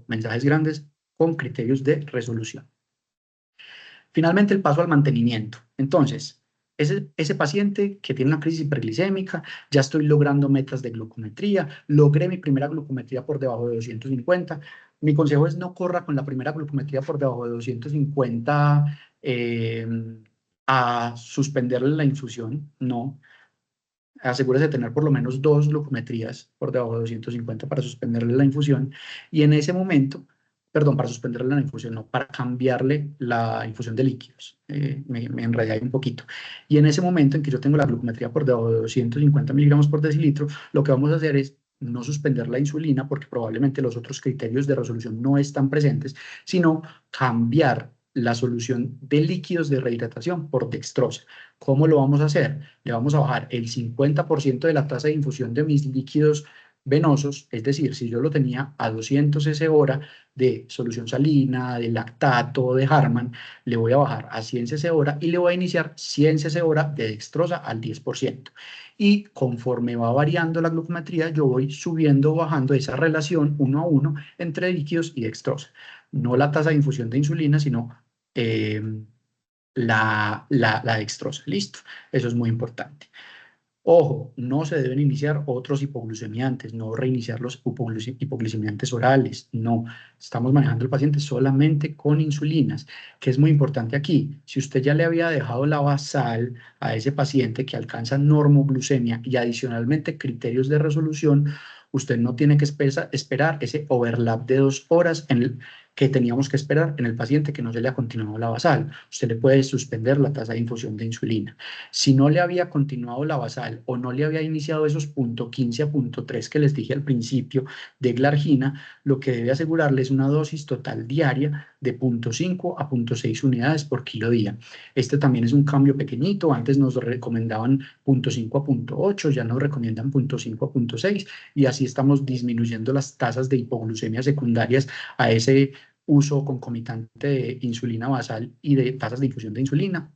S1: mensajes grandes con criterios de resolución. Finalmente, el paso al mantenimiento. Entonces, ese paciente que tiene una crisis hiperglicémica, ya estoy logrando metas de glucometría, logré mi primera glucometría por debajo de 250. Mi consejo es no corra con la primera glucometría por debajo de 250 a suspenderle la infusión, no. Asegúrese de tener por lo menos 2 glucometrías por debajo de 250 para suspenderle la infusión y en ese momento, perdón, para suspenderle la infusión, no, para cambiarle la infusión de líquidos. Me enredé ahí un poquito. Y en ese momento en que yo tengo la glucometría por debajo de 250 miligramos por decilitro, lo que vamos a hacer es no suspender la insulina porque probablemente los otros criterios de resolución no están presentes, sino cambiar la solución de líquidos de rehidratación por dextrosa. ¿Cómo lo vamos a hacer? Le vamos a bajar el 50% de la tasa de infusión de mis líquidos venosos, es decir, si yo lo tenía a 200 cc hora de solución salina, de lactato, de Harman, le voy a bajar a 100 cc hora y le voy a iniciar 100 cc hora de dextrosa al 10%. Y conforme va variando la glucometría, yo voy subiendo o bajando esa relación 1 a 1 entre líquidos y dextrosa. No la tasa de infusión de insulina, sino eh, la dextrosa. Listo, eso es muy importante. Ojo, no se deben iniciar otros hipoglucemiantes, no reiniciar los hipoglucemiantes orales, no. Estamos manejando al paciente solamente con insulinas, que es muy importante aquí. Si usted ya le había dejado la basal a ese paciente que alcanza normoglucemia y adicionalmente criterios de resolución, usted no tiene que esperar ese overlap de 2 horas que teníamos que esperar en el paciente que no se le ha continuado la basal. Usted le puede suspender la tasa de infusión de insulina. Si no le había continuado la basal o no le había iniciado esos .15 a .3 que les dije al principio de glargina, lo que debe asegurarle es una dosis total diaria de 0.5 a 0.6 unidades por kilo día. Este también es un cambio pequeñito. Antes nos recomendaban 0.5 a 0.8, ya nos recomiendan 0.5 a 0.6 y así estamos disminuyendo las tasas de hipoglucemia secundarias a ese uso concomitante de insulina basal y de tasas de infusión de insulina.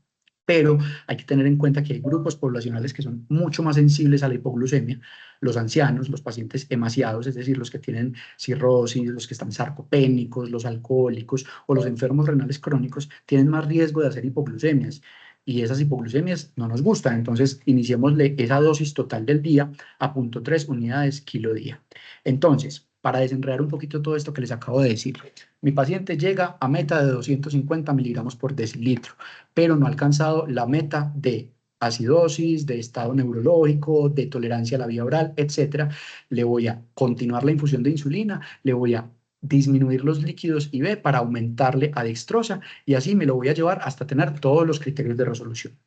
S1: Pero hay que tener en cuenta que hay grupos poblacionales que son mucho más sensibles a la hipoglucemia, los ancianos, los pacientes emaciados, es decir, los que tienen cirrosis, los que están sarcopénicos, los alcohólicos o los enfermos renales crónicos, tienen más riesgo de hacer hipoglucemias. Y esas hipoglucemias no nos gustan, entonces iniciémosle esa dosis total del día a 0.3 unidades kilo día. Entonces, para desenredar un poquito todo esto que les acabo de decir, mi paciente llega a meta de 250 miligramos por decilitro, pero no ha alcanzado la meta de acidosis, de estado neurológico, de tolerancia a la vía oral, etcétera. Le voy a continuar la infusión de insulina, le voy a disminuir los líquidos y B para aumentarle a dextrosa, y así me lo voy a llevar hasta tener todos los criterios de resolución.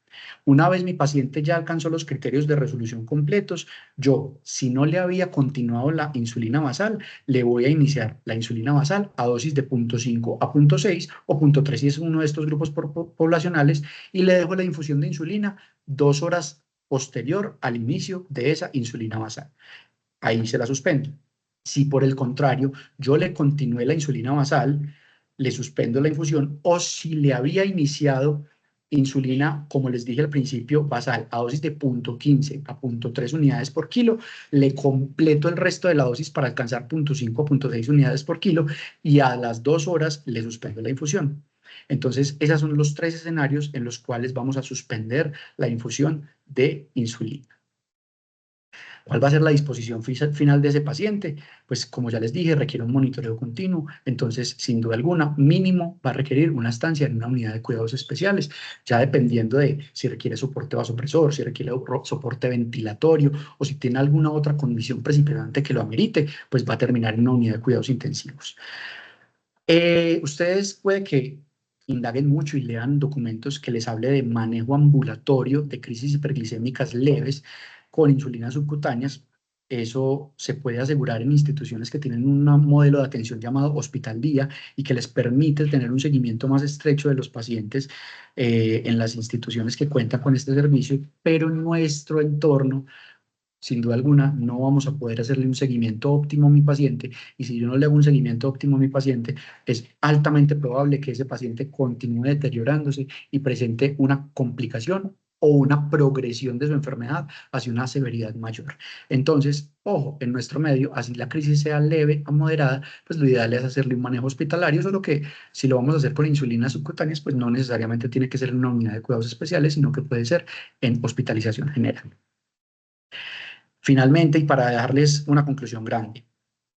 S1: Una vez mi paciente ya alcanzó los criterios de resolución completos, yo, si no le había continuado la insulina basal, le voy a iniciar la insulina basal a dosis de 0.5 a 0.6 o 0.3 si es uno de estos grupos poblacionales, y le dejo la infusión de insulina 2 horas posterior al inicio de esa insulina basal. Ahí se la suspendo. Si por el contrario yo le continué la insulina basal, le suspendo la infusión, o si le había iniciado insulina, como les dije al principio, basal a dosis de 0.15 a 0.3 unidades por kilo, le completo el resto de la dosis para alcanzar 0.5 a 0.6 unidades por kilo, y a las 2 horas le suspendo la infusión. Entonces, esos son los 3 escenarios en los cuales vamos a suspender la infusión de insulina. ¿Cuál va a ser la disposición final de ese paciente? Pues como ya les dije, requiere un monitoreo continuo, entonces sin duda alguna, mínimo va a requerir una estancia en una unidad de cuidados especiales, ya dependiendo de si requiere soporte vasopresor, si requiere soporte ventilatorio o si tiene alguna otra condición precipitante que lo amerite, pues va a terminar en una unidad de cuidados intensivos. Ustedes puede que indaguen mucho y lean documentos que les hable de manejo ambulatorio de crisis hiperglicémicas leves con insulinas subcutáneas. Eso se puede asegurar en instituciones que tienen un modelo de atención llamado hospital día y que les permite tener un seguimiento más estrecho de los pacientes en las instituciones que cuentan con este servicio, pero en nuestro entorno sin duda alguna, no vamos a poder hacerle un seguimiento óptimo a mi paciente, y si yo no le hago un seguimiento óptimo a mi paciente, es altamente probable que ese paciente continúe deteriorándose y presente una complicación o una progresión de su enfermedad hacia una severidad mayor. Entonces, ojo, en nuestro medio, así la crisis sea leve a moderada, pues lo ideal es hacerle un manejo hospitalario, solo que si lo vamos a hacer con insulinas subcutáneas, pues no necesariamente tiene que ser en una unidad de cuidados especiales, sino que puede ser en hospitalización general. Finalmente, y para dejarles una conclusión grande,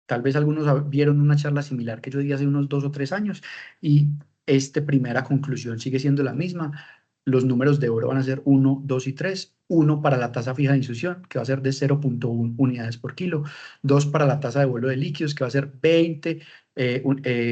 S1: tal vez algunos vieron una charla similar que yo di hace unos 2 o 3 años, y esta primera conclusión sigue siendo la misma. Los números de oro van a ser 1, 2 y 3. 1 para la tasa fija de infusión, que va a ser de 0.1 unidades por kilo. 2 para la tasa de vuelo de líquidos, que va a ser 20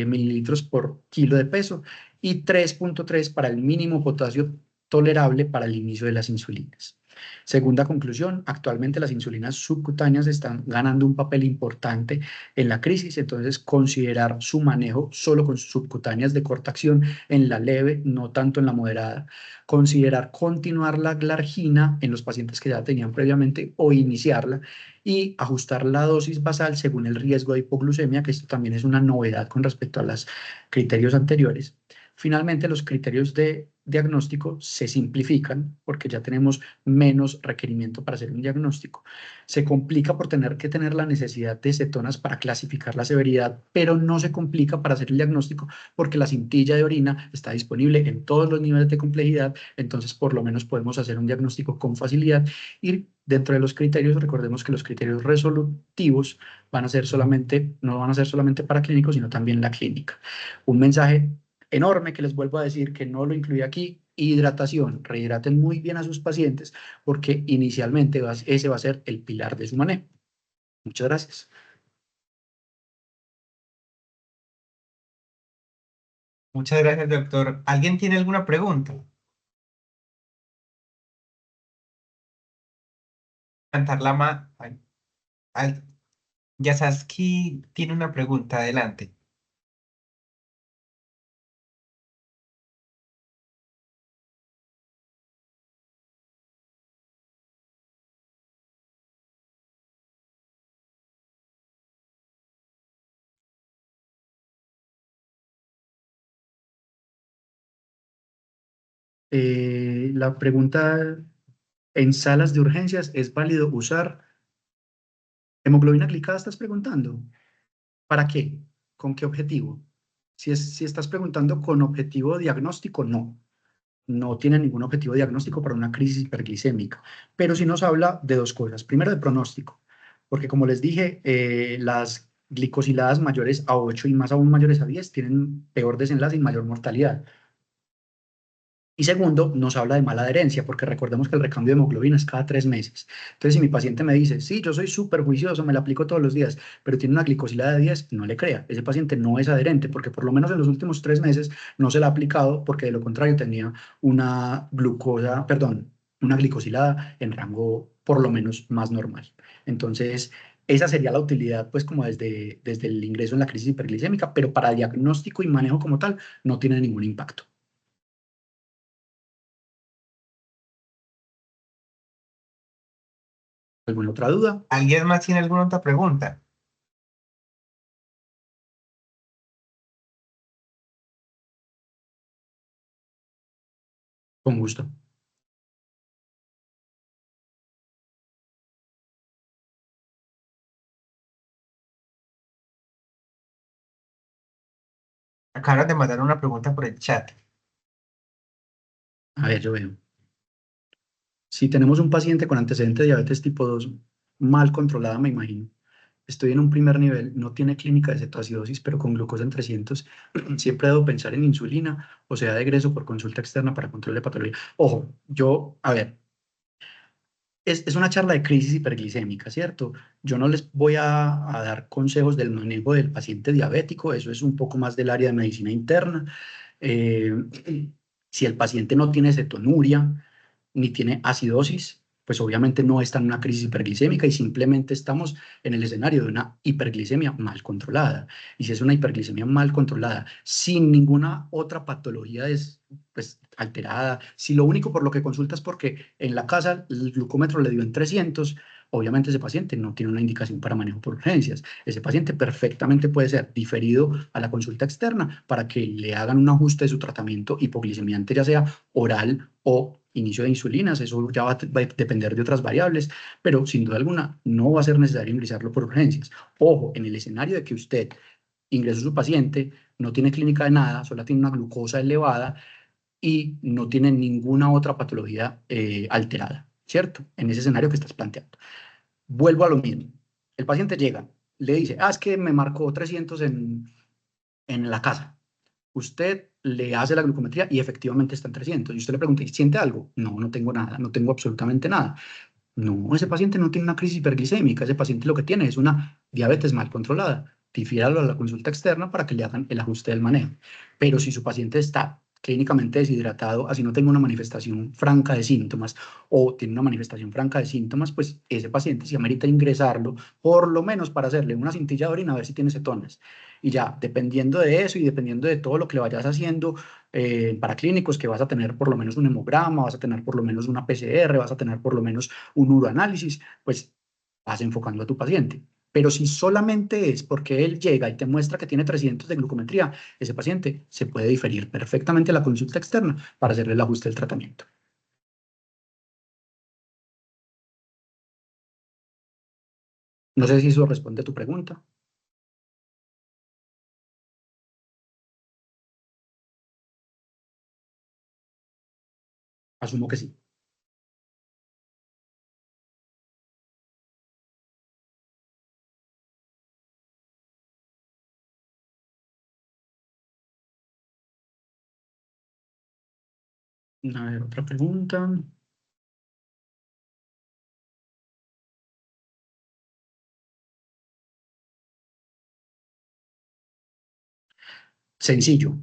S1: mililitros por kilo de peso. Y 3.3 para el mínimo potasio tolerable para el inicio de las insulinas. Segunda conclusión, actualmente las insulinas subcutáneas están ganando un papel importante en la crisis, entonces considerar su manejo solo con subcutáneas de corta acción en la leve, no tanto en la moderada. Considerar continuar la glargina en los pacientes que ya tenían previamente o iniciarla, y ajustar la dosis basal según el riesgo de hipoglucemia, que esto también es una novedad con respecto a los criterios anteriores. Finalmente, los criterios de diagnóstico se simplifican porque ya tenemos menos requerimiento para hacer un diagnóstico. Se complica por tener que tener la necesidad de cetonas para clasificar la severidad, pero no se complica para hacer el diagnóstico porque la cintilla de orina está disponible en todos los niveles de complejidad, entonces por lo menos podemos hacer un diagnóstico con facilidad. Y dentro de los criterios, recordemos que los criterios resolutivos van a ser solamente, no van a ser solamente para clínicos, sino también la clínica. Un mensaje enorme que les vuelvo a decir que no lo incluí aquí: hidratación. Rehidraten muy bien a sus pacientes porque inicialmente ese va a ser el pilar de su manejo. Muchas gracias.
S2: Muchas gracias, doctor. ¿Alguien tiene alguna pregunta? Cantar la ma... ay, ay, Yasaski tiene una pregunta, adelante.
S1: La pregunta: ¿en salas de urgencias es válido usar hemoglobina glicada? ¿Estás preguntando? ¿Para qué? ¿Con qué objetivo? Si estás preguntando con objetivo diagnóstico, no. No tiene ningún objetivo diagnóstico para una crisis hiperglicémica, pero sí nos habla de dos cosas. Primero, de pronóstico, porque como les dije, las glicosiladas mayores a 8 y más aún mayores a 10 tienen peor desenlace y mayor mortalidad. Y segundo, nos habla de mala adherencia, porque recordemos que el recambio de hemoglobina es cada 3 meses. Entonces, si mi paciente me dice, sí, yo soy súper juicioso, me la aplico todos los días, pero tiene una glicosilada de 10, no le crea. Ese paciente no es adherente, porque por lo menos en los últimos 3 meses no se la ha aplicado, porque de lo contrario tenía una glucosa, perdón, una glicosilada en rango por lo menos más normal. Entonces, esa sería la utilidad, pues, como desde el ingreso en la crisis hiperglicémica, pero para diagnóstico y manejo como tal, no tiene ningún impacto. ¿Alguna otra duda?
S2: ¿Alguien más tiene alguna otra pregunta?
S1: Con gusto.
S2: Acaban de mandar una pregunta por el chat.
S1: A ver, yo veo. Si tenemos un paciente con antecedente de diabetes tipo 2 mal controlada, me imagino. Estoy en un primer nivel, no tiene clínica de cetoacidosis, pero con glucosa en 300, siempre debo pensar en insulina, o sea, de egreso por consulta externa para control de patología. Ojo, a ver, es una charla de crisis hiperglicémica, ¿cierto? Yo no les voy a dar consejos del manejo del paciente diabético, eso es un poco más del área de medicina interna. Eh, si el paciente no tiene cetonuria ni tiene acidosis, pues obviamente no está en una crisis hiperglicémica y simplemente estamos en el escenario de una hiperglicemia mal controlada. Y si es una hiperglicemia mal controlada, sin ninguna otra patología pues, alterada, si lo único por lo que consultas porque en la casa el glucómetro le dio en 300, obviamente ese paciente no tiene una indicación para manejo por urgencias. Ese paciente perfectamente puede ser diferido a la consulta externa para que le hagan un ajuste de su tratamiento hipoglicemiante, ya sea oral o inicio de insulinas. Eso ya va a depender de otras variables, pero sin duda alguna no va a ser necesario ingresarlo por urgencias. Ojo, en el escenario de que usted ingresó a su paciente, no tiene clínica de nada, solo tiene una glucosa elevada y no tiene ninguna otra patología alterada, ¿cierto? En ese escenario que estás planteando. Vuelvo a lo mismo. El paciente llega, le dice, es que me marcó 300 en la casa. Usted le hace la glucometría y efectivamente está en 300. Y usted le pregunta, ¿y siente algo? No, no tengo nada, no tengo absolutamente nada. No, ese paciente no tiene una crisis hiperglicémica, ese paciente lo que tiene es una diabetes mal controlada. Difiéralo a la consulta externa para que le hagan el ajuste del manejo. Pero si su paciente está clínicamente deshidratado, así no tenga una manifestación franca de síntomas o tiene una manifestación franca de síntomas, pues ese paciente sí amerita ingresarlo, por lo menos para hacerle una cintilla de orina a ver si tiene cetonas. Y ya, dependiendo de eso y dependiendo de todo lo que le vayas haciendo, para clínicos, que vas a tener por lo menos un hemograma, vas a tener por lo menos una PCR, vas a tener por lo menos un uroanálisis, pues vas enfocando a tu paciente. Pero si solamente es porque él llega y te muestra que tiene 300 de glucometría, ese paciente se puede diferir perfectamente a la consulta externa para hacerle el ajuste del tratamiento. No sé si eso responde a tu pregunta. Asumo que sí. A ver, otra pregunta. Sencillo.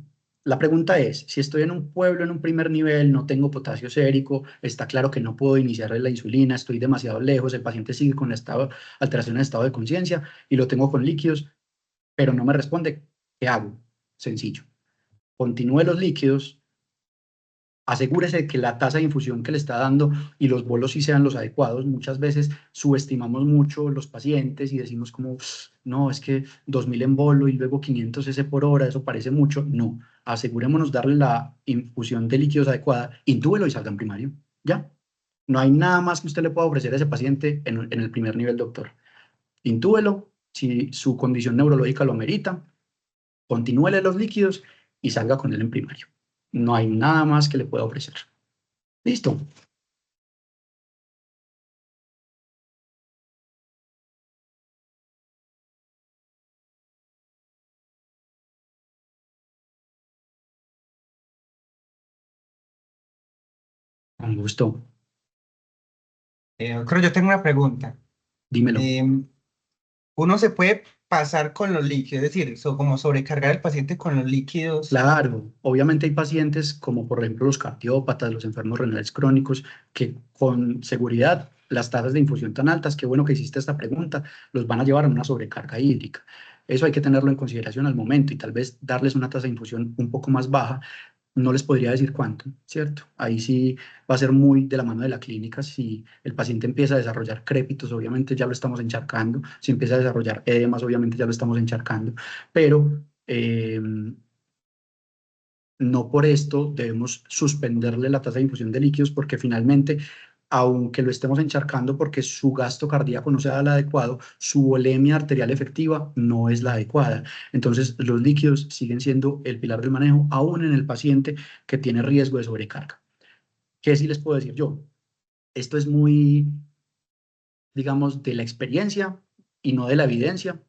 S1: La pregunta es, si estoy en un pueblo en un primer nivel, no tengo potasio sérico, está claro que no puedo iniciarle la insulina, estoy demasiado lejos, el paciente sigue con alteración de estado de conciencia y lo tengo con líquidos, pero no me responde, ¿qué hago? Sencillo. Continúe los líquidos, asegúrese de que la tasa de infusión que le está dando y los bolos sí sean los adecuados. Muchas veces subestimamos mucho los pacientes y decimos como, no, es que 2000 en bolo y luego 500 cc por hora, eso parece mucho. No, asegurémonos darle la infusión de líquidos adecuada, intúbelo y salga en primario. Ya, no hay nada más que usted le pueda ofrecer a ese paciente en el primer nivel, doctor. Intúbelo, si su condición neurológica lo amerita, continúele los líquidos y salga con él en primario. No hay nada más que le pueda ofrecer. Listo. Con gusto.
S2: Doctor, yo tengo una pregunta.
S1: Dímelo.
S2: Em, ¿Uno se puede pasar con los líquidos? Es decir, como sobrecargar al paciente con los líquidos.
S1: Claro, obviamente hay pacientes como por ejemplo los cardiópatas, los enfermos renales crónicos, que con seguridad las tasas de infusión tan altas, qué bueno que hiciste esta pregunta, los van a llevar a una sobrecarga hídrica. Eso hay que tenerlo en consideración al momento y tal vez darles una tasa de infusión un poco más baja. No les podría decir cuánto, ¿cierto? Ahí sí va a ser muy de la mano de la clínica. Si el paciente empieza a desarrollar crépitos, obviamente ya lo estamos encharcando. Si empieza a desarrollar edemas, obviamente ya lo estamos encharcando. Pero no por esto debemos suspenderle la tasa de infusión de líquidos porque finalmente, aunque lo estemos encharcando porque su gasto cardíaco no sea el adecuado, su volemia arterial efectiva no es la adecuada. Entonces, los líquidos siguen siendo el pilar del manejo, aún en el paciente que tiene riesgo de sobrecarga. ¿Qué sí les puedo decir yo? Esto es muy, digamos, de la experiencia y no de la evidencia,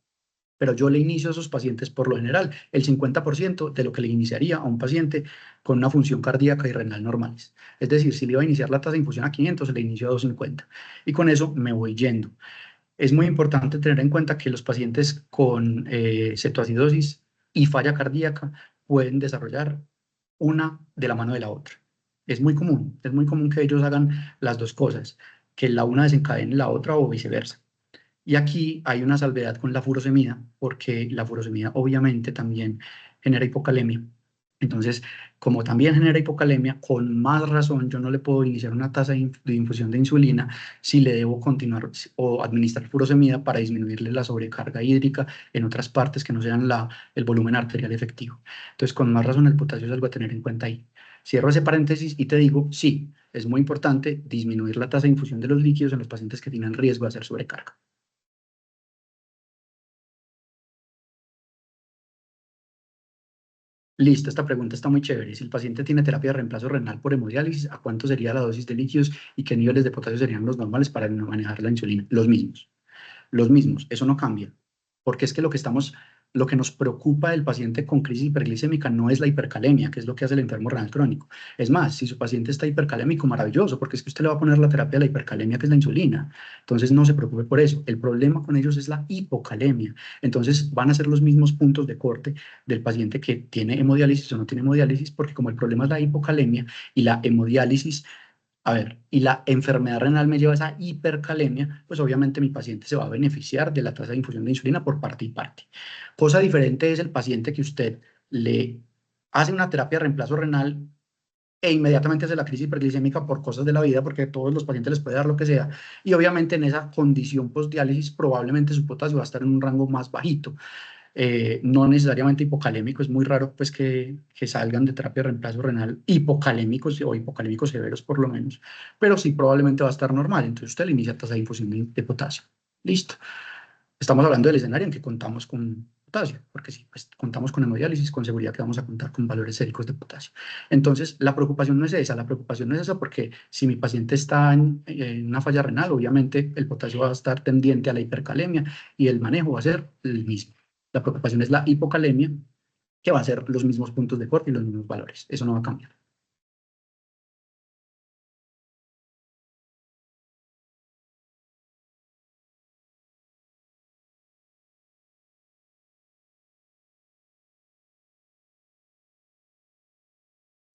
S1: pero yo le inicio a esos pacientes por lo general el 50% de lo que le iniciaría a un paciente con una función cardíaca y renal normales. Es decir, si le iba a iniciar la tasa de infusión a 500, le inicio a 250. Y con eso me voy yendo. Es muy importante tener en cuenta que los pacientes con cetoacidosis y falla cardíaca pueden desarrollar una de la mano de la otra. Es muy común que ellos hagan las dos cosas, que la una desencadene la otra o viceversa. Y aquí hay una salvedad con la furosemida, porque la furosemida obviamente también genera hipocalemia. Entonces, como también genera hipocalemia, con más razón yo no le puedo iniciar una tasa de infusión de insulina si le debo continuar o administrar furosemida para disminuirle la sobrecarga hídrica en otras partes que no sean el volumen arterial efectivo. Entonces, con más razón el potasio es algo a tener en cuenta ahí. Cierro ese paréntesis y te digo, sí, es muy importante disminuir la tasa de infusión de los líquidos en los pacientes que tienen riesgo de hacer sobrecarga. Listo, esta pregunta está muy chévere. Si el paciente tiene terapia de reemplazo renal por hemodiálisis, ¿a cuánto sería la dosis de líquidos y qué niveles de potasio serían los normales para manejar la insulina? Los mismos, eso no cambia, porque es que lo que nos preocupa del paciente con crisis hiperglicémica no es la hipercalemia, que es lo que hace el enfermo renal crónico. Es más, si su paciente está hipercalémico, maravilloso, porque es que usted le va a poner la terapia de la hipercalemia, que es la insulina. Entonces no se preocupe por eso. El problema con ellos es la hipocalemia. Entonces van a ser los mismos puntos de corte del paciente que tiene hemodiálisis o no tiene hemodiálisis, porque como el problema es la hipocalemia y la hemodiálisis, a ver, y la enfermedad renal me lleva a esa hipercalemia, pues obviamente mi paciente se va a beneficiar de la tasa de infusión de insulina por parte y parte. Cosa diferente es el paciente que usted le hace una terapia de reemplazo renal e inmediatamente hace la crisis hiperglicémica por cosas de la vida, porque a todos los pacientes les puede dar lo que sea, y obviamente en esa condición postdiálisis probablemente su potasio va a estar en un rango más bajito, no necesariamente hipocalémico, es muy raro pues que salgan de terapia de reemplazo renal hipocalémicos o hipocalémicos severos por lo menos, pero sí probablemente va a estar normal, entonces usted le inicia tasa de infusión de potasio. Listo. Estamos hablando del escenario en que contamos con potasio, porque si pues, contamos con hemodiálisis, con seguridad que vamos a contar con valores séricos de potasio. Entonces, la preocupación no es esa, la preocupación no es esa porque si mi paciente está en una falla renal, obviamente el potasio va a estar tendiente a la hipercalemia y el manejo va a ser el mismo. La preocupación es la hipocalemia, que va a ser los mismos puntos de corte y los mismos valores. Eso no va a cambiar.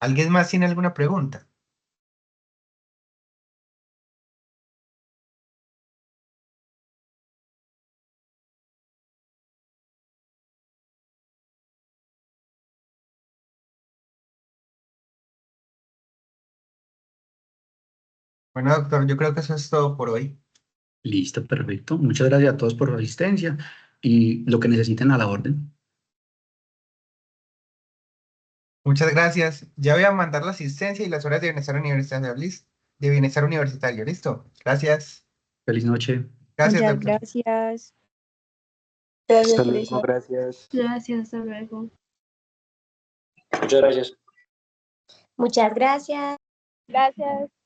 S2: ¿Alguien más tiene alguna pregunta? Bueno, doctor, yo creo que eso es todo por hoy.
S1: Listo, perfecto. Muchas gracias a todos por su asistencia y lo que necesiten a la orden.
S2: Muchas gracias. Ya voy a mandar la asistencia y las horas de bienestar universitario. De bienestar universitario. Listo. Gracias.
S1: Feliz noche.
S2: Gracias,
S3: Muchas
S2: doctor.
S3: gracias.
S4: Hasta luego, gracias.
S3: Gracias, hasta luego.
S4: Muchas gracias.
S5: Muchas gracias.
S3: Gracias.